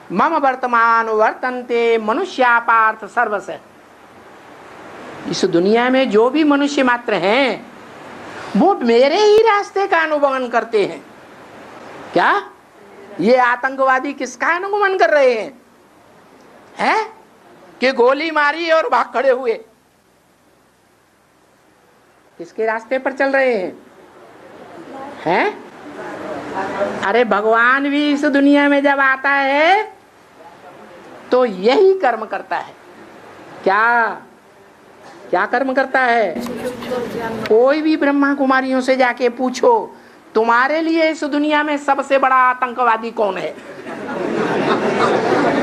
मम वर्तमान वर्तन्ते मनुष्या पार्थ सर्वस। इस दुनिया में जो भी मनुष्य मात्र हैं वो मेरे ही रास्ते का अनुगमन करते हैं। क्या ये आतंकवादी किसका अनुगमन कर रहे हैं? हैं कि गोली मारी और भाग खड़े हुए? किसके रास्ते पर चल रहे हैं? हैं? अरे भगवान भी इस दुनिया में जब आता है तो यही कर्म करता है। क्या क्या कर्म करता है? कोई भी ब्रह्मा कुमारियों से जाके पूछो तुम्हारे लिए इस दुनिया में सबसे बड़ा आतंकवादी कौन है,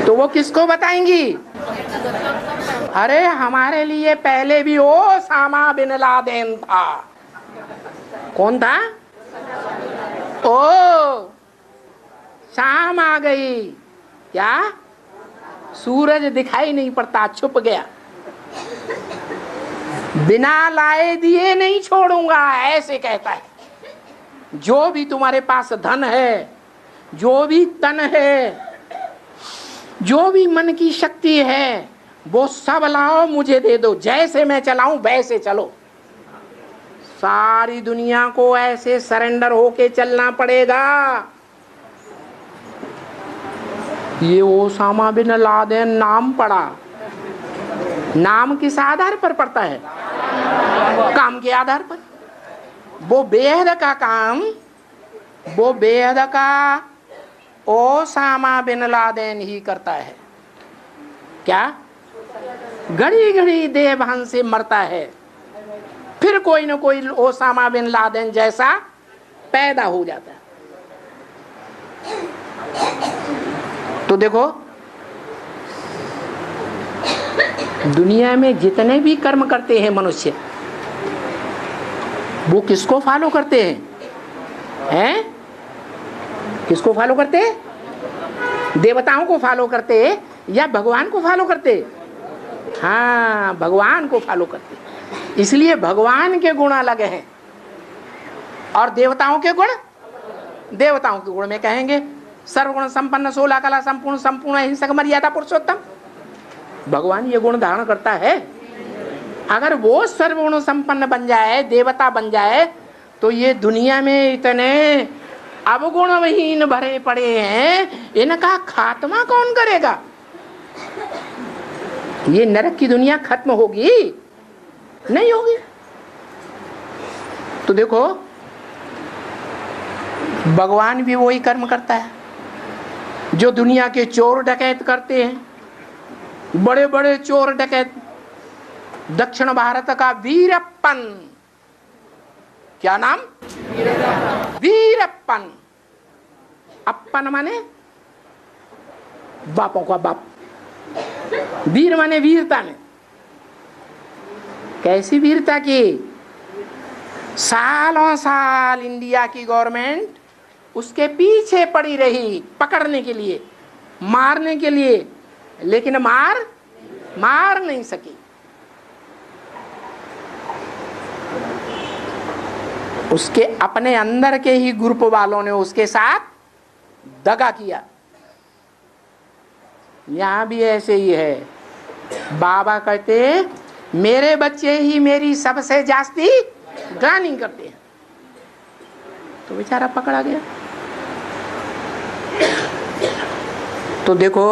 तो वो किसको बताएंगी? अरे हमारे लिए पहले भी ओसामा बिन लादेन था। कौन था? ओ शाम आ गई, क्या सूरज दिखाई नहीं पड़ता, छुप गया, बिना लाए दिए नहीं छोड़ूंगा, ऐसे कहता है। जो भी तुम्हारे पास धन है, जो भी तन है, जो भी मन की शक्ति है, वो सब लाओ मुझे दे दो, जैसे मैं चलाऊं वैसे चलो। सारी दुनिया को ऐसे सरेंडर होके चलना पड़ेगा। ये ओसामा बिन लादेन नाम पड़ा। नाम किस आधार पर पड़ता है? काम के आधार पर। वो बेहद का काम, वो बेहद का ओसामा बिन लादेन ही करता है। क्या? घड़ी घड़ी देवहन से मरता है, फिर कोई ना कोई ओसामा बिन लादेन जैसा पैदा हो जाता है। तो देखो दुनिया में जितने भी कर्म करते हैं मनुष्य, वो किसको फॉलो करते हैं? हैं? किसको फॉलो करते हैं? देवताओं को फॉलो करते या भगवान को फॉलो करते? हाँ, भगवान को फॉलो करते। इसलिए भगवान के गुण अलग हैं और देवताओं के गुण, देवताओं के गुण में कहेंगे सर्वगुण संपन्न, 16 कला संपूर्ण, संपूर्ण अहिंसक, मर्यादा पुरुषोत्तम। भगवान ये गुण धारण करता है। अगर वो सर्वगुण संपन्न बन जाए, देवता बन जाए, तो ये दुनिया में इतने अवगुणहीन भरे पड़े हैं, इनका खात्मा कौन करेगा? ये नरक की दुनिया खत्म होगी? नहीं होगी। तो देखो भगवान भी वही कर्म करता है जो दुनिया के चोर डकैत करते हैं। बड़े बड़े चोर डकैत, दक्षिण भारत का वीरप्पन, क्या नाम? वीरप्पन। अप्पन माने बापों का बाप, वीर माने वीरता में। कैसी वीरता की? सालों साल इंडिया की गवर्नमेंट उसके पीछे पड़ी रही पकड़ने के लिए, मारने के लिए, लेकिन मार नहीं सकी। उसके अपने अंदर के ही ग्रुप वालों ने उसके साथ दगा किया। यहां भी ऐसे ही है। बाबा कहते मेरे बच्चे ही मेरी सबसे जास्ती ग्लानिंग करते हैं, तो बेचारा पकड़ा गया। तो देखो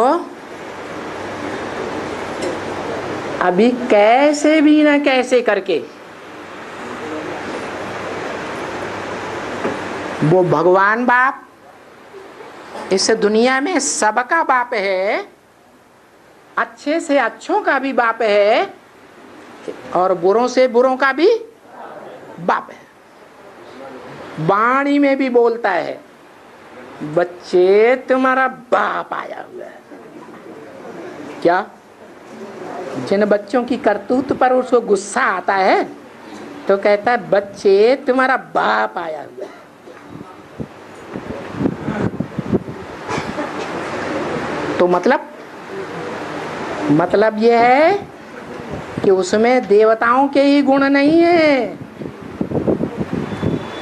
अभी कैसे भी ना कैसे करके वो भगवान बाप इस दुनिया में सबका बाप है, अच्छे से अच्छों का भी बाप है और बुरों से बुरों का भी बाप है। वाणी में भी बोलता है बच्चे तुम्हारा बाप आया हुआ है। क्या? जिन बच्चों की करतूत पर उसको गुस्सा आता है तो कहता है बच्चे तुम्हारा बाप आया हुआ है। तो मतलब यह है कि उसमें देवताओं के ही गुण नहीं है,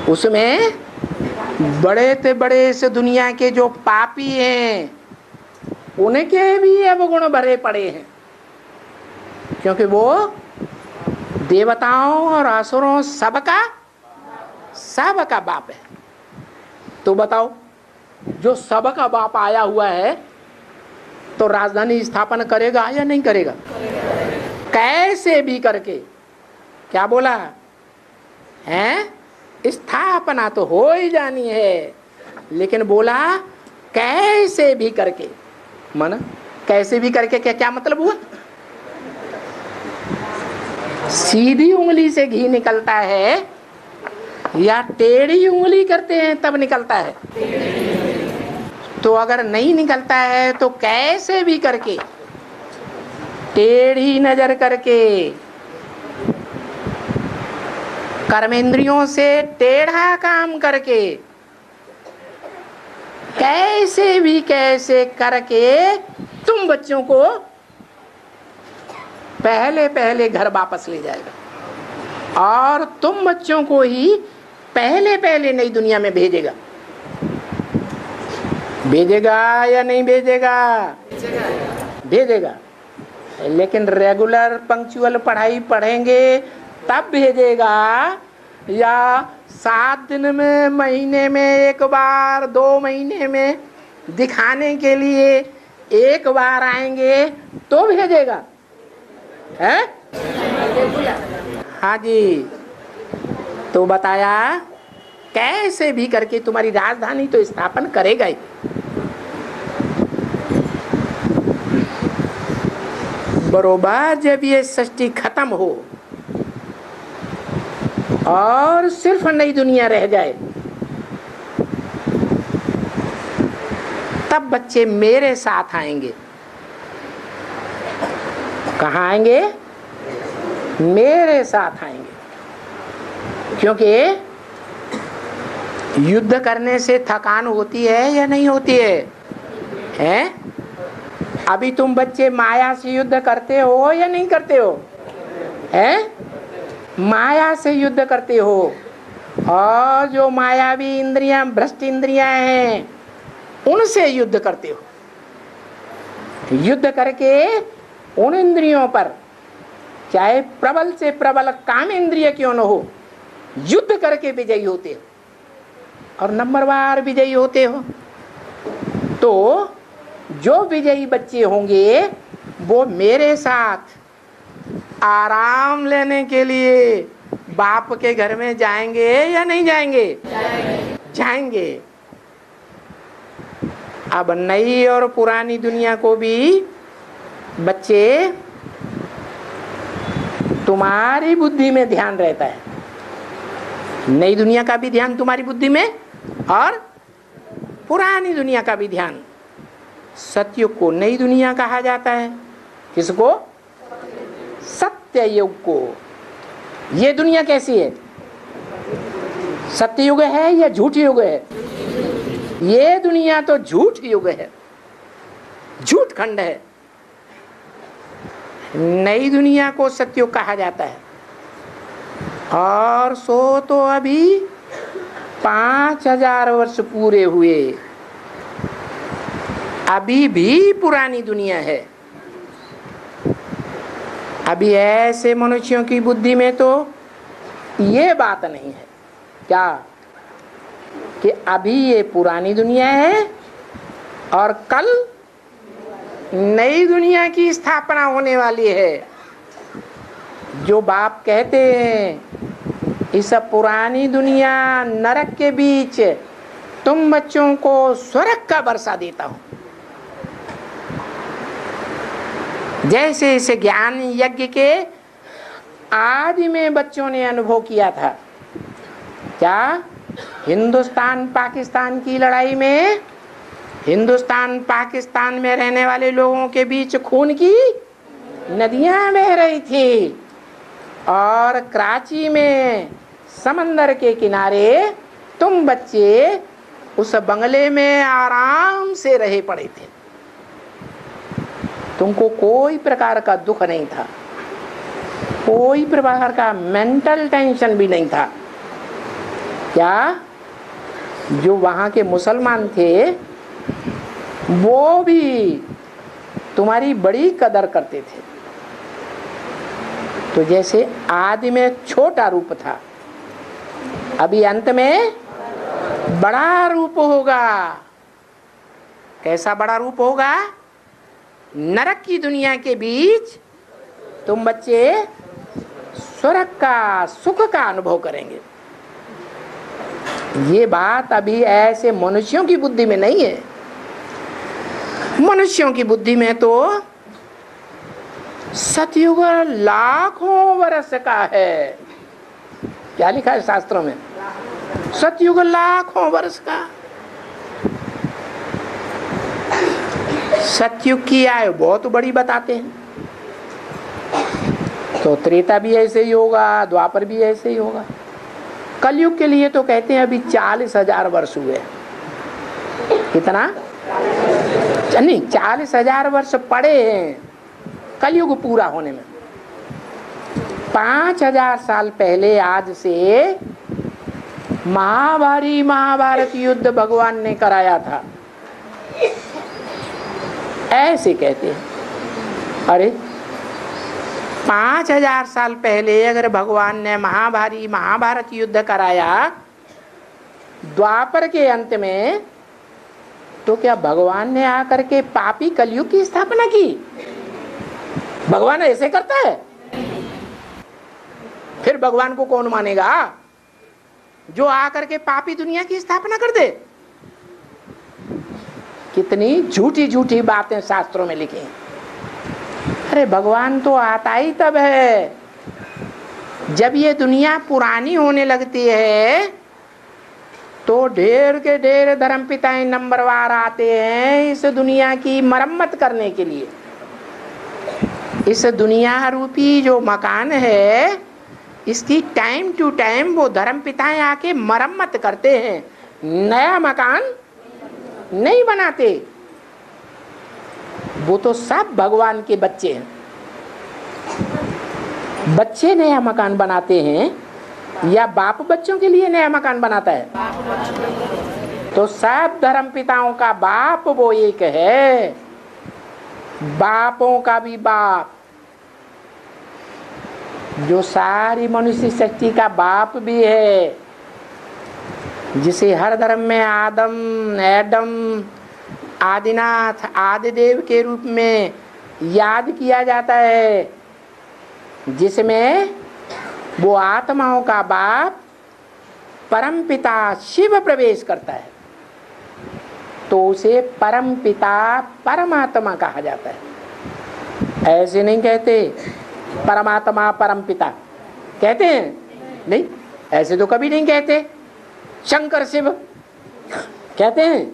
उसमें बड़े से बड़े इस दुनिया के जो पापी हैं, उनके भी अवगुण भरे पड़े हैं, क्योंकि वो देवताओं और असुरों सबका बाप है। तो बताओ, जो सबका बाप आया हुआ है तो राजधानी स्थापना करेगा या नहीं करेगा? कैसे भी करके। क्या बोला है? स्थापना तो हो ही जानी है, लेकिन बोला कैसे भी करके। माना कैसे भी करके क्या मतलब हुआ? सीधी उंगली से घी निकलता है या टेढ़ी उंगली करते हैं तब निकलता है? तो अगर नहीं निकलता है तो कैसे भी करके, टेढ़ी नजर करके, कर्मेंद्रियों से टेढ़ा काम करके, कैसे भी कैसे करके तुम बच्चों को पहले पहले घर वापस ले जाएगा और तुम बच्चों को ही पहले पहले नई दुनिया में भेजेगा। भेजेगा या नहीं भेजेगा? भेजेगा। लेकिन रेगुलर पंक्चुअल पढ़ाई पढ़ेंगे तब भेजेगा, या 7 दिन में, महीने में एक बार, 2 महीने में दिखाने के लिए एक बार आएंगे तो भेजेगा? है? हाँ जी। तो बताया कैसे भी करके तुम्हारी राजधानी तो स्थापन करेगा ही। बरोबर जब ये सृष्टि खत्म हो और सिर्फ नई दुनिया रह जाए, तब बच्चे मेरे साथ आएंगे। कहाँ आएंगे? मेरे साथ आएंगे। क्योंकि युद्ध करने से थकान होती है या नहीं होती है? हैं? अभी तुम बच्चे माया से युद्ध करते हो या नहीं करते हो? हैं? माया से युद्ध करते हो, और जो मायावी इंद्रियां, भ्रष्ट इंद्रियां हैं, उनसे युद्ध करते हो। युद्ध करके उन इंद्रियों पर, चाहे प्रबल से प्रबल काम इंद्रिय क्यों न हो, युद्ध करके विजयी होते हो और नंबरवार विजयी होते हो। तो जो विजयी बच्चे होंगे वो मेरे साथ आराम लेने के लिए बाप के घर में जाएंगे या नहीं जाएंगे? जाएंगे। अब नई और पुरानी दुनिया को भी बच्चे, तुम्हारी बुद्धि में ध्यान रहता है, नई दुनिया का भी ध्यान तुम्हारी बुद्धि में और पुरानी दुनिया का भी ध्यान। सतयुग को नई दुनिया कहा जाता है। किसको? सत्ययुग को। ये दुनिया कैसी है? सत्ययुग है या झूठ युग है? ये दुनिया तो झूठ युग है, झूठ खंड है। नई दुनिया को सतयुग कहा जाता है। और सो तो अभी 5000 वर्ष पूरे हुए, अभी भी पुरानी दुनिया है। अभी ऐसे मनुष्यों की बुद्धि में तो ये बात नहीं है क्या कि अभी ये पुरानी दुनिया है और कल नई दुनिया की स्थापना होने वाली है। जो बाप कहते हैं इस पुरानी दुनिया नरक के बीच तुम बच्चों को स्वर्ग का वर्षा देता हूं, जैसे इस ज्ञान यज्ञ के आदि में बच्चों ने अनुभव किया था। क्या? हिंदुस्तान पाकिस्तान की लड़ाई में हिंदुस्तान पाकिस्तान में रहने वाले लोगों के बीच खून की नदियां बह रही थी, और कराची में समंदर के किनारे तुम बच्चे उस बंगले में आराम से रहे पड़े थे। तुमको कोई प्रकार का दुख नहीं था, कोई प्रकार का मेंटल टेंशन भी नहीं था। क्या? जो वहां के मुसलमान थे वो भी तुम्हारी बड़ी कदर करते थे। तो जैसे आदि में छोटा रूप था, अभी अंत में बड़ा रूप होगा। कैसा बड़ा रूप होगा? नरक की दुनिया के बीच तुम बच्चे स्वर्ग का, सुख का अनुभव करेंगे। ये बात अभी ऐसे मनुष्यों की बुद्धि में नहीं है। मनुष्यों की बुद्धि में तो सतयुग लाखों वर्ष का है। क्या लिखा है शास्त्रों में? सतयुग लाखों वर्ष का। सतयुग की आयु बहुत बड़ी बताते हैं। तो त्रेता भी ऐसे ही होगा, द्वापर भी ऐसे ही होगा। कलयुग के लिए तो कहते हैं अभी 40,000 वर्ष हुए। कितना? नहीं, 40,000 वर्ष पड़े हैं कलयुग पूरा होने में। 5,000 साल पहले आज से महाभारत युद्ध भगवान ने कराया था, ऐसे कहते हैं। अरे 5,000 साल पहले अगर भगवान ने महाभारत युद्ध कराया द्वापर के अंत में, तो क्या भगवान ने आकर के पापी कलयुग की स्थापना की? भगवान ऐसे करता है? फिर भगवान को कौन मानेगा जो आकर के पापी दुनिया की स्थापना कर दे? कितनी झूठी झूठी बातें शास्त्रों में लिखी हैं। अरे भगवान तो आता ही तब है जब ये दुनिया पुरानी होने लगती है, तो ढेर के ढेर धर्मपिताएं नंबरवार आते हैं इस दुनिया की मरम्मत करने के लिए। इस दुनिया रूपी जो मकान है, इसकी टाइम टू टाइम वो धर्मपिताएं आके मरम्मत करते हैं, नया मकान नहीं बनाते। वो तो सब भगवान के बच्चे हैं। बच्चे नया मकान बनाते हैं या बाप बच्चों के लिए नया मकान बनाता है? तो सब धर्म पिताओं का बाप वो एक है, बापों का भी बाप, जो सारी मनुष्य शक्ति का बाप भी है, जिसे हर धर्म में आदम, एडम, आदिनाथ, आदिदेव के रूप में याद किया जाता है, जिसमें वो आत्माओं का बाप परम पिता शिव प्रवेश करता है, तो उसे परम पिता परमात्मा कहा जाता है। ऐसे नहीं कहते परमात्मा परम पिता, कहते हैं? नहीं, ऐसे तो कभी नहीं कहते। शंकर शिव कहते हैं?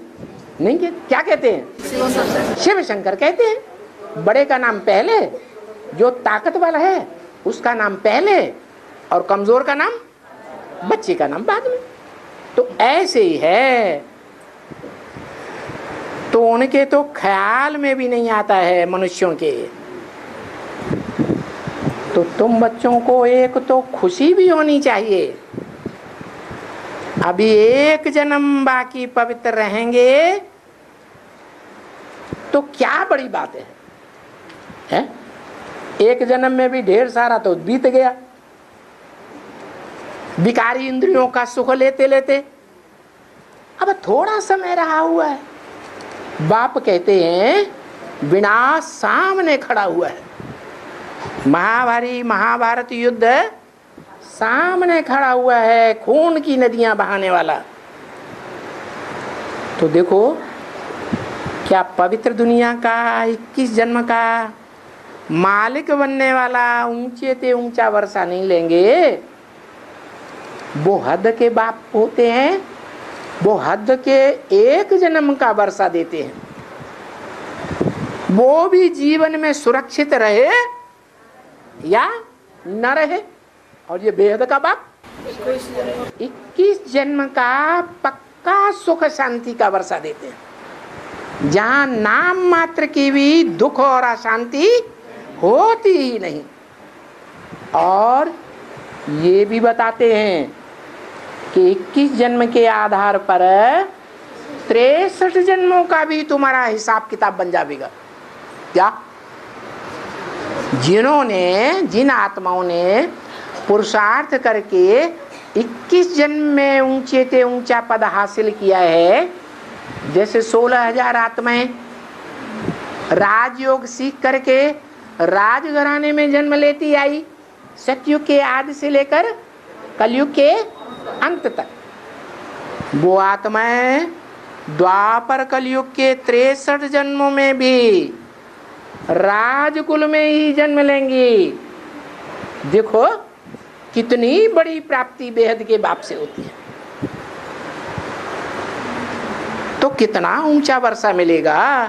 नहीं कहते। क्या कहते हैं? शिव शंकर कहते हैं। बड़े का नाम पहले, जो ताकत वाला है उसका नाम पहले, और कमजोर का नाम, बच्चे का नाम बाद में। तो ऐसे ही है। तो उनके तो ख्याल में भी नहीं आता है मनुष्यों के। तो तुम बच्चों को एक तो खुशी भी होनी चाहिए, अभी एक जन्म बाकी पवित्र रहेंगे, तो क्या बड़ी बात है? एक जन्म में भी ढेर सारा तो बीत गया, विकारी इंद्रियों का सुख लेते लेते अब थोड़ा समय रहा हुआ है। बाप कहते हैं विनाश सामने खड़ा हुआ है। महाभारत युद्ध सामने खड़ा हुआ है, खून की नदियां बहाने वाला। तो देखो, क्या पवित्र दुनिया का 21 जन्म का मालिक बनने वाला ऊंचे से ऊंचा वर्षा नहीं लेंगे? वो हद के बाप होते हैं, वो हद के एक जन्म का वर्षा देते हैं। वो भी जीवन में सुरक्षित रहे या न रहे। और ये बेहद का बाप 21 जन्म का पक्का सुख शांति का वर्षा देते हैं, जहां नाम मात्र की भी दुख और अशांति होती ही नहीं। और ये भी बताते हैं कि 21 जन्म के आधार पर 63 जन्मों का भी तुम्हारा हिसाब किताब बन जाएगा। क्या? जिन आत्माओं ने पुरुषार्थ करके 21 जन्म में ऊंचे से ऊंचा पद हासिल किया है, जैसे 16,000 आत्माएं राजयोग सीख करके राजघराने में जन्म लेती आई, सतयुग के आदि से लेकर कलयुग के अंत तक। वो आत्माएं द्वापर कलयुग के 63 जन्मों में भी राजकुल में ही जन्म लेंगी। देखो कितनी बड़ी प्राप्ति बेहद के बाप से होती है, तो कितना ऊंचा वर्षा मिलेगा।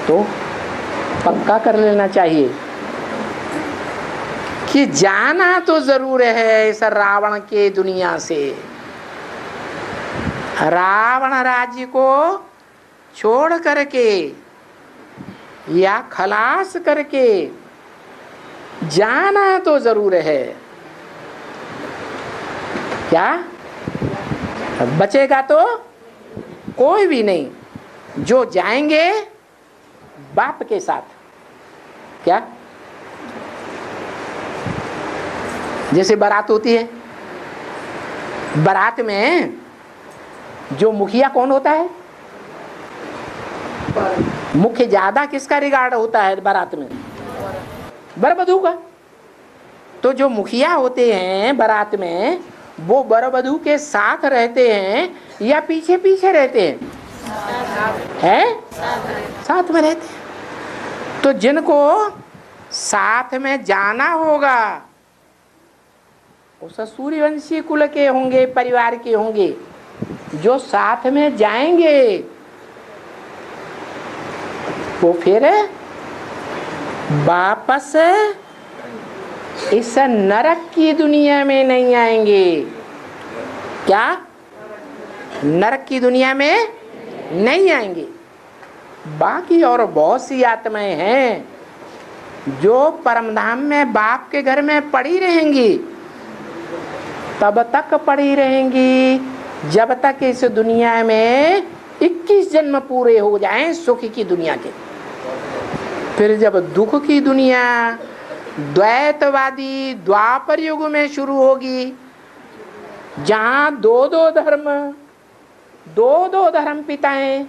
तो पक्का कर लेना चाहिए कि जाना तो जरूर है इस रावण के दुनिया से। रावण राज्य को छोड़ करके या खलास करके जाना तो जरूर है। क्या बचेगा? तो कोई भी नहीं। जो जाएंगे बाप के साथ। क्या? जैसे बारात होती है, बारात में जो मुखिया कौन होता है? मुख्य ज्यादा किसका रिगार्ड होता है बारात में? वर-वधू का। तो जो मुखिया होते हैं बारात में, वो वर-वधू के साथ रहते हैं या पीछे पीछे रहते हैं? साथ में रहते हैं। तो जिनको साथ में जाना होगा वो सूर्यवंशी कुल के होंगे, परिवार के होंगे। जो साथ में जाएंगे वो फिर वापस इस नरक की दुनिया में नहीं आएंगे। क्या? नरक की दुनिया में नहीं आएंगे। बाकी और बहुत सी आत्माएं हैं जो परमधाम में बाप के घर में पड़ी रहेंगी, तब तक पड़ी रहेंगी जब तक इस दुनिया में 21 जन्म पूरे हो जाएं सुख की दुनिया के। फिर जब दुख की दुनिया द्वैतवादी द्वापर युग में शुरू होगी, जहां दो दो धर्म पिताएं,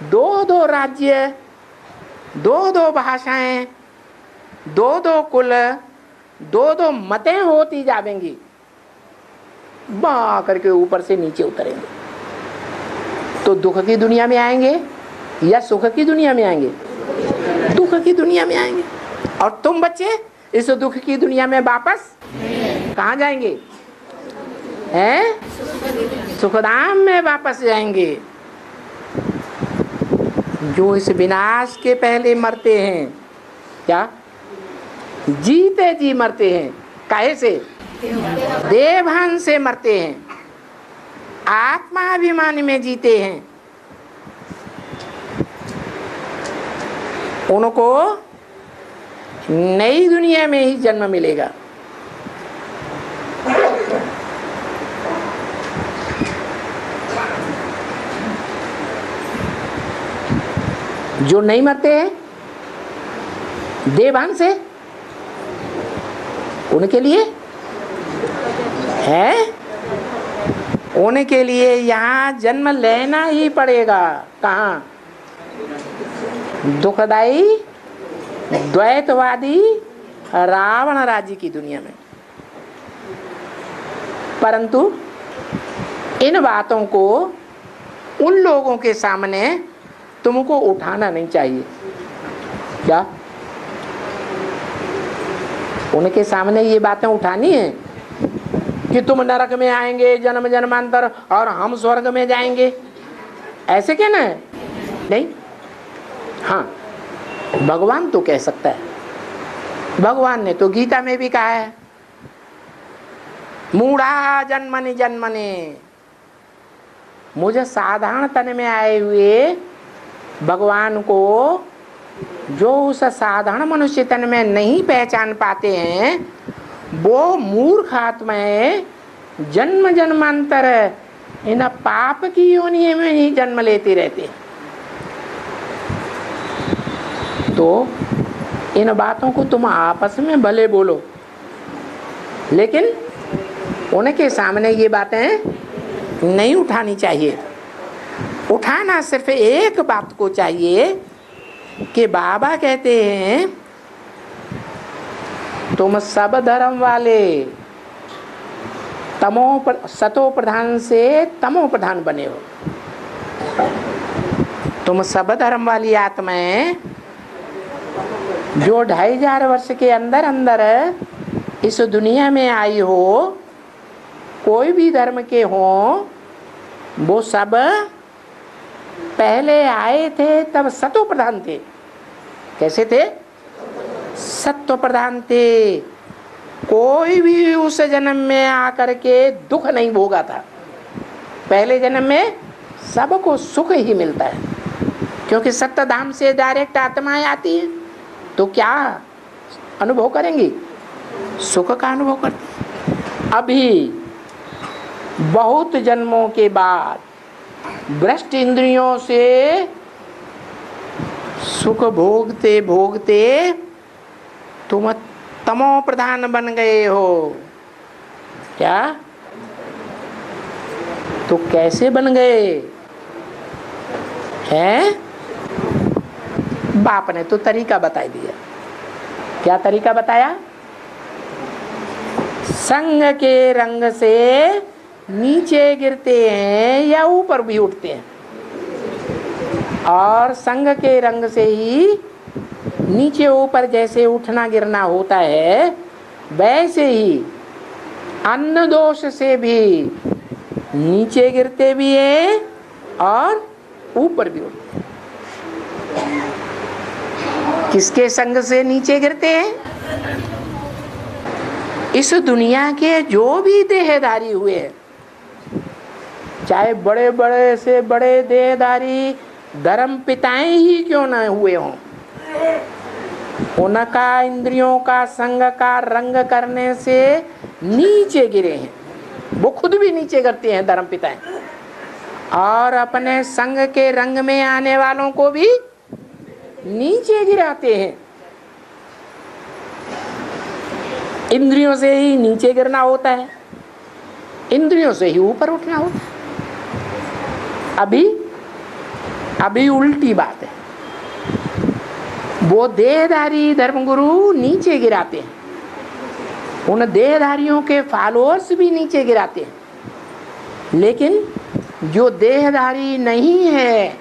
दो राज्य, दो भाषाएं, दो कुल, दो मतें होती जाएंगी, बा करके ऊपर से नीचे उतरेंगे। तो दुख की दुनिया में आएंगे या सुख की दुनिया में आएंगे? दुख की दुनिया में आएंगे। और तुम बच्चे इस दुख की दुनिया में वापस कहाँ जाएंगे? हैं? सुखधाम में वापस जाएंगे। जो इस विनाश के पहले मरते हैं, क्या जीते जी मरते हैं? काहे से? देवभान से मरते हैं, आत्माभिमान में जीते हैं। उनको नई दुनिया में ही जन्म मिलेगा। जो नहीं मरते हैं देवभान से, उनके लिए है, उनके लिए यहाँ जन्म लेना ही पड़ेगा। कहाँ? दुखदाई द्वैतवादी रावण राज्य की दुनिया में। परंतु इन बातों को उन लोगों के सामने तुमको उठाना नहीं चाहिए। क्या? उनके सामने ये बातें उठानी है कि तुम नरक में आएंगे जन्म जन्मांतर और हम स्वर्ग में जाएंगे, ऐसे कहना है? नहीं। हाँ, भगवान तो कह सकता है। भगवान ने तो गीता में भी कहा है, मूढ़ा जन्मनि जन्मने। मुझे साधारण तन में आए हुए भगवान को जो उस साधारण मनुष्य तन में नहीं पहचान पाते हैं, वो मूर्ख आत्माएं जन्म जन्मांतर इन पाप की योनि में ही जन्म लेते रहते हैं। तो इन बातों को तुम आपस में भले बोलो, लेकिन उनके सामने ये बातें नहीं उठानी चाहिए। उठाना सिर्फ एक बात को चाहिए कि बाबा कहते हैं तुम सब धर्म वाले सतो प्रधान से तमो प्रधान बने हो। तुम सब धर्म वाली आत्माएं जो 2500 वर्ष के अंदर अंदर इस दुनिया में आई हो, कोई भी धर्म के हो, वो सब पहले आए थे तब सतो प्रधान थे। कैसे थे? सत्व प्रधान थे। कोई भी उस जन्म में आकर के दुख नहीं भोगा था। पहले जन्म में सबको सुख ही मिलता है, क्योंकि सत्य धाम से डायरेक्ट आत्माएं आती हैं, तो क्या अनुभव करेंगी? सुख का अनुभव करती। अभी बहुत जन्मों के बाद भ्रष्ट इंद्रियों से सुख भोगते भोगते तुम तमो प्रधान बन गए हो। क्या? तो कैसे बन गए हैं? बाप ने तो तरीका बता दिया। क्या तरीका बताया? संग के रंग से नीचे गिरते हैं या ऊपर भी उठते हैं, और संग के रंग से ही नीचे ऊपर जैसे उठना गिरना होता है, वैसे ही अन्न दोष से भी नीचे गिरते भी है और ऊपर भी उठते हैं। किसके संग से नीचे गिरते हैं? इस दुनिया के जो भी देहधारी हुए हैं, चाहे बड़े बड़े से बड़े देहधारी धर्म पिताएं ही क्यों न हुए हों, उनका इंद्रियों का संग का रंग करने से नीचे गिरे हैं। वो खुद भी नीचे गिरते हैं धर्म पिताएं, और अपने संग के रंग में आने वालों को भी नीचे गिराते हैं। इंद्रियों से ही नीचे गिरना होता है, इंद्रियों से ही ऊपर उठना होता है। अभी उल्टी बात है। वो देहधारी धर्मगुरु नीचे गिराते हैं, उन देहधारियों के फॉलोअर्स भी नीचे गिराते हैं। लेकिन जो देहधारी नहीं है,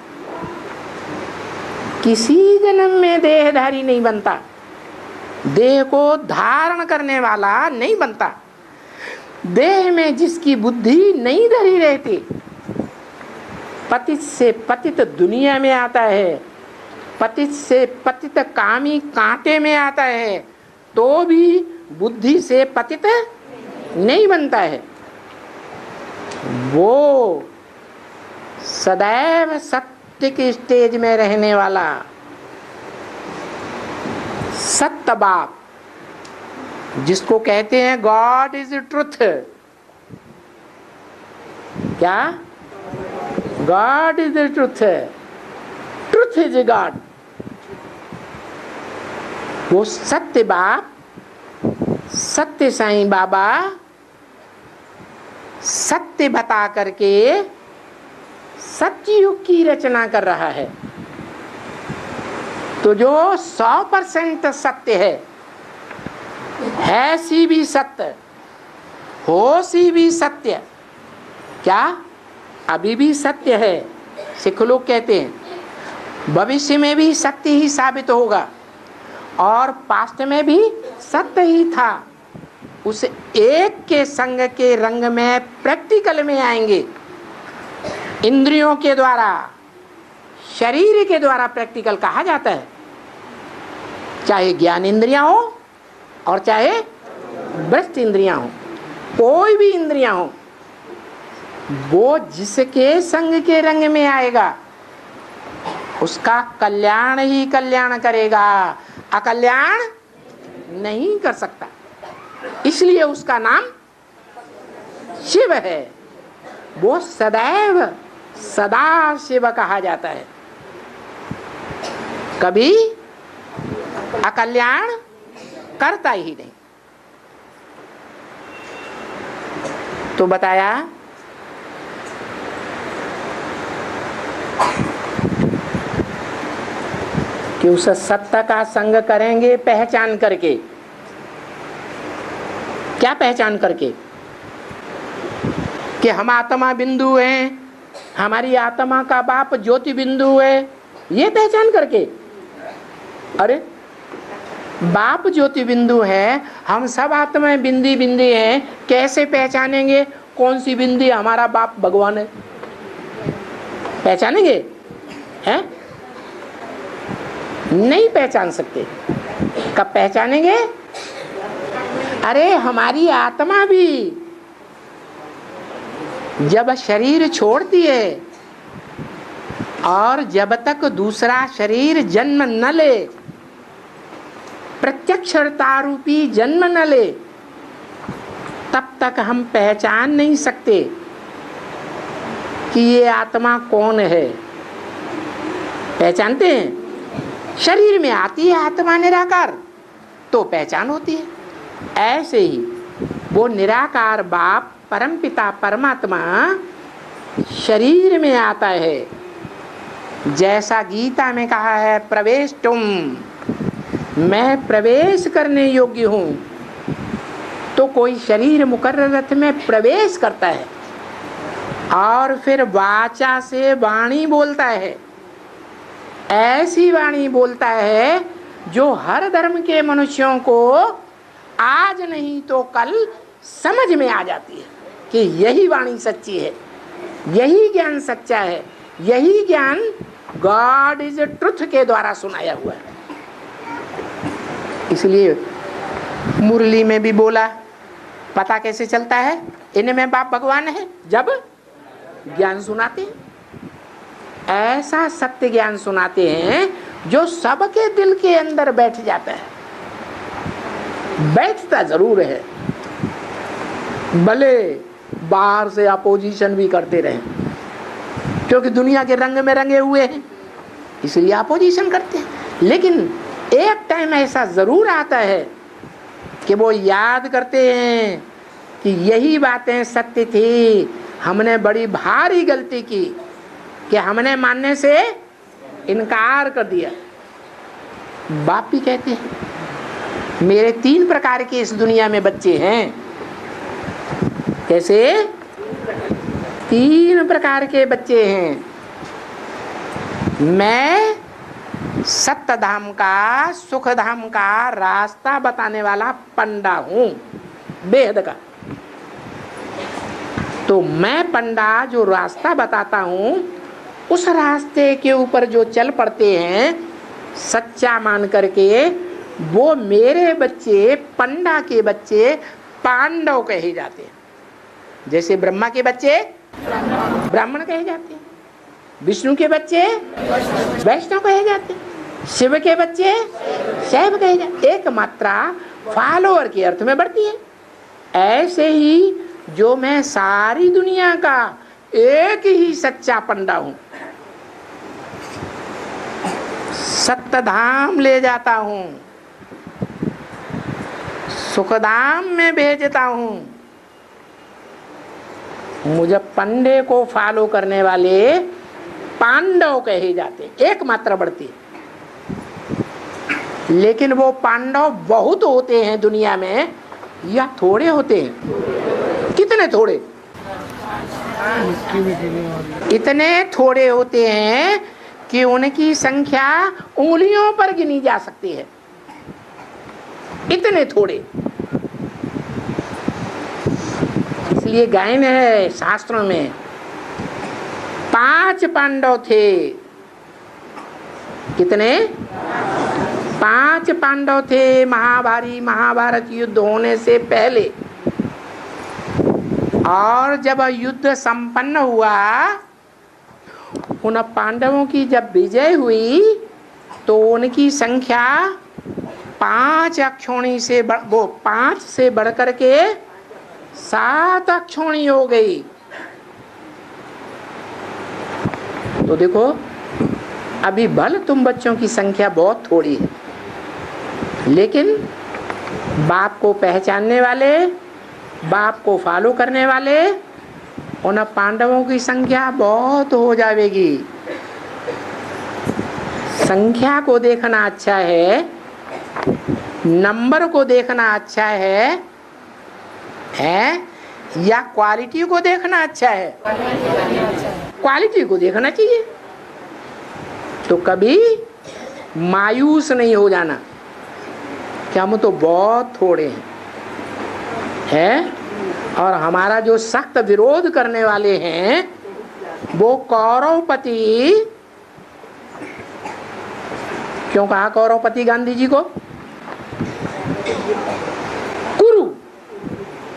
किसी जन्म में देहधारी नहीं बनता, देह को धारण करने वाला नहीं बनता, देह में जिसकी बुद्धि नहीं धरी रहती, पतित से पतित दुनिया में आता है, पतित से पतित कामी कांटे में आता है, तो भी बुद्धि से पतित नहीं बनता है। वो सदैव सत्य की स्टेज में रहने वाला सत्य बाप, जिसको कहते हैं गॉड इज ट्रुथ। क्या? God is the truth, truth is God. वो सत्य बाप, सत्य साईं बाबा सत्य बता करके सत्ययुग की रचना कर रहा है। तो जो 100% सत्य है सी भी सत्य, हो सी भी सत्य। क्या? अभी भी सत्य है। सिख लोग कहते हैं भविष्य में भी सत्य ही साबित होगा, और पास्ट में भी सत्य ही था। उस एक के संग के रंग में प्रैक्टिकल में आएंगे, इंद्रियों के द्वारा, शरीर के द्वारा प्रैक्टिकल कहा जाता है। चाहे ज्ञान इंद्रियां हो और चाहे भ्रष्ट इंद्रियां हो, कोई भी इंद्रियां हो, वो जिसके संग के रंग में आएगा उसका कल्याण ही कल्याण करेगा, अकल्याण नहीं कर सकता। इसलिए उसका नाम शिव है। वो सदैव सदा शिव कहा जाता है, कभी अकल्याण करता ही नहीं। तो बताया कि उस सत्य का संग करेंगे पहचान करके। क्या पहचान करके? कि हम आत्मा बिंदु हैं, हमारी आत्मा का बाप ज्योति बिंदु है, ये पहचान करके। अरे बाप ज्योति बिंदु है, हम सब आत्माएं बिंदी बिंदी हैं, कैसे पहचानेंगे कौन सी बिंदी हमारा बाप भगवान है? पहचानेंगे? हैं? नहीं पहचान सकते। कब पहचानेंगे? अरे हमारी आत्मा भी जब शरीर छोड़ती है और जब तक दूसरा शरीर जन्म न ले, प्रत्यक्षता रूपी जन्म न ले, तब तक हम पहचान नहीं सकते कि ये आत्मा कौन है। पहचानते हैं? शरीर में आती है आत्मा निराकार तो पहचान होती है। ऐसे ही वो निराकार बाप परमपिता परमात्मा शरीर में आता है। जैसा गीता में कहा है, प्रवेश तुम, मैं प्रवेश करने योग्य हूं। तो कोई शरीर मुकर्रर रथ में प्रवेश करता है और फिर वाचा से वाणी बोलता है। ऐसी वाणी बोलता है जो हर धर्म के मनुष्यों को आज नहीं तो कल समझ में आ जाती है कि यही वाणी सच्ची है, यही ज्ञान सच्चा है, यही ज्ञान गॉड इज ट्रुथ के द्वारा सुनाया हुआ है। इसलिए मुरली में भी बोला, पता कैसे चलता है इनमें बाप भगवान है? जब ज्ञान सुनाते हैं, ऐसा सत्य ज्ञान सुनाते हैं जो सबके दिल के अंदर बैठ जाता है। बैठता जरूर है, भले बाहर से अपोजिशन भी करते रहे, क्योंकि दुनिया के रंग में रंगे हुए हैं इसलिए अपोजिशन करते हैं। लेकिन एक टाइम ऐसा जरूर आता है कि वो याद करते हैं कि यही बातें सत्य थी, हमने बड़ी भारी गलती की कि हमने मानने से इनकार कर दिया। बाप भी कहते हैं मेरे 3 प्रकार के इस दुनिया में बच्चे हैं। कैसे? 3 प्रकार के बच्चे हैं। मैं सत्य धाम का, सुख धाम का रास्ता बताने वाला पंडा हूं, बेहद का। तो मैं पंडा जो रास्ता बताता हूं, उस रास्ते के ऊपर जो चल पड़ते हैं सच्चा मान करके, वो मेरे बच्चे, पंडा के बच्चे पांडव कहे जाते हैं। जैसे ब्रह्मा के बच्चे ब्राह्मण कहे जाते हैं, विष्णु के बच्चे वैष्णव कहे जाते हैं, शिव के बच्चे शैव कहे जाते हैं। एक मात्रा फॉलोअर के अर्थ में बढ़ती है। ऐसे ही जो मैं सारी दुनिया का एक ही सच्चा पंडा हूं, सत्य धाम ले जाता हूं, सुखधाम में भेजता हूं, मुझे पंडे को फॉलो करने वाले पांडव कहे जाते। एक मात्रा बढ़ती है। लेकिन वो पांडव बहुत होते हैं दुनिया में या थोड़े होते हैं? कितने थोड़े? इतने थोड़े होते हैं कि उनकी संख्या उंगलियों पर गिनी जा सकती है। इतने थोड़े। इसलिए गायन है शास्त्रों में, 5 पांडव थे। कितने? 5 पांडव थे महाभारत युद्ध होने से पहले। और जब युद्ध संपन्न हुआ, उन पांडवों की जब विजय हुई तो उनकी संख्या 5 अक्षौणी से वो 5 से बढ़कर के 7 अक्षौणी हो गई। तो देखो अभी भले तुम बच्चों की संख्या बहुत थोड़ी है, लेकिन बाप को पहचानने वाले, बाप को फॉलो करने वाले उन पांडवों की संख्या बहुत हो जाएगी। संख्या को देखना अच्छा है, नंबर को देखना अच्छा है या क्वालिटी को देखना अच्छा है? क्वालिटी को देखना चाहिए। तो कभी मायूस नहीं हो जाना कि हम तो बहुत थोड़े हैं और हमारा जो सख्त विरोध करने वाले हैं वो कौरवपति, क्यों कहा कौरवपति गांधी जी को? कुरु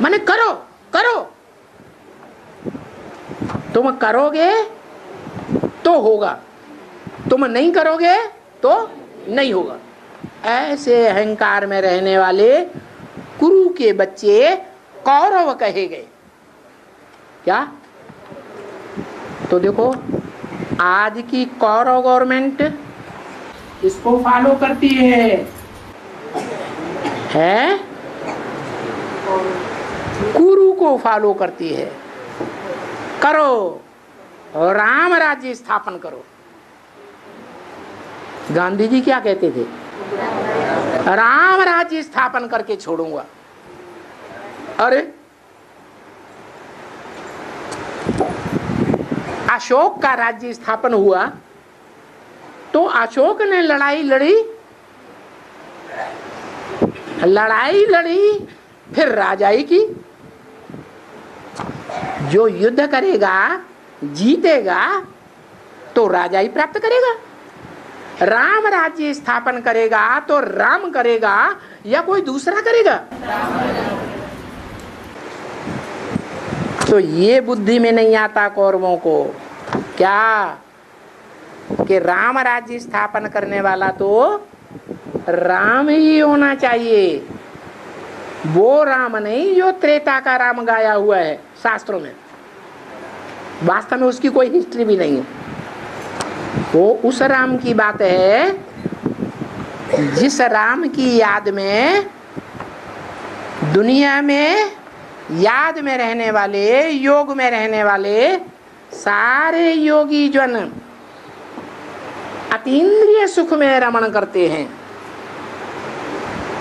माने करो करो, तुम करोगे तो होगा, तुम नहीं करोगे तो नहीं होगा। ऐसे अहंकार में रहने वाले कुरु के बच्चे कौरव कहे गए। क्या? तो देखो आज की कौरव गवर्नमेंट इसको फॉलो करती है कुरु को फॉलो करती है। करो और राम राज्य स्थापन करो। गांधी जी क्या कहते थे? राम राज्य स्थापन करके छोड़ूंगा। अरे अशोक का राज्य स्थापन हुआ तो अशोक ने लड़ाई लड़ी फिर राजाई की। जो युद्ध करेगा जीतेगा तो राजाई प्राप्त करेगा। राम राज्य स्थापन करेगा तो राम करेगा या कोई दूसरा करेगा? तो ये बुद्धि में नहीं आता कौरवों को क्या कि राम राज्य स्थापन करने वाला तो राम ही होना चाहिए, वो राम नहीं जो त्रेता का राम गाया हुआ है शास्त्रों में। वास्तव में उसकी कोई हिस्ट्री भी नहीं है। वो उस राम की बात है जिस राम की याद में दुनिया में याद में रहने वाले, योग में रहने वाले सारे योगी जन अतीन्द्रिय सुख में रमण करते हैं।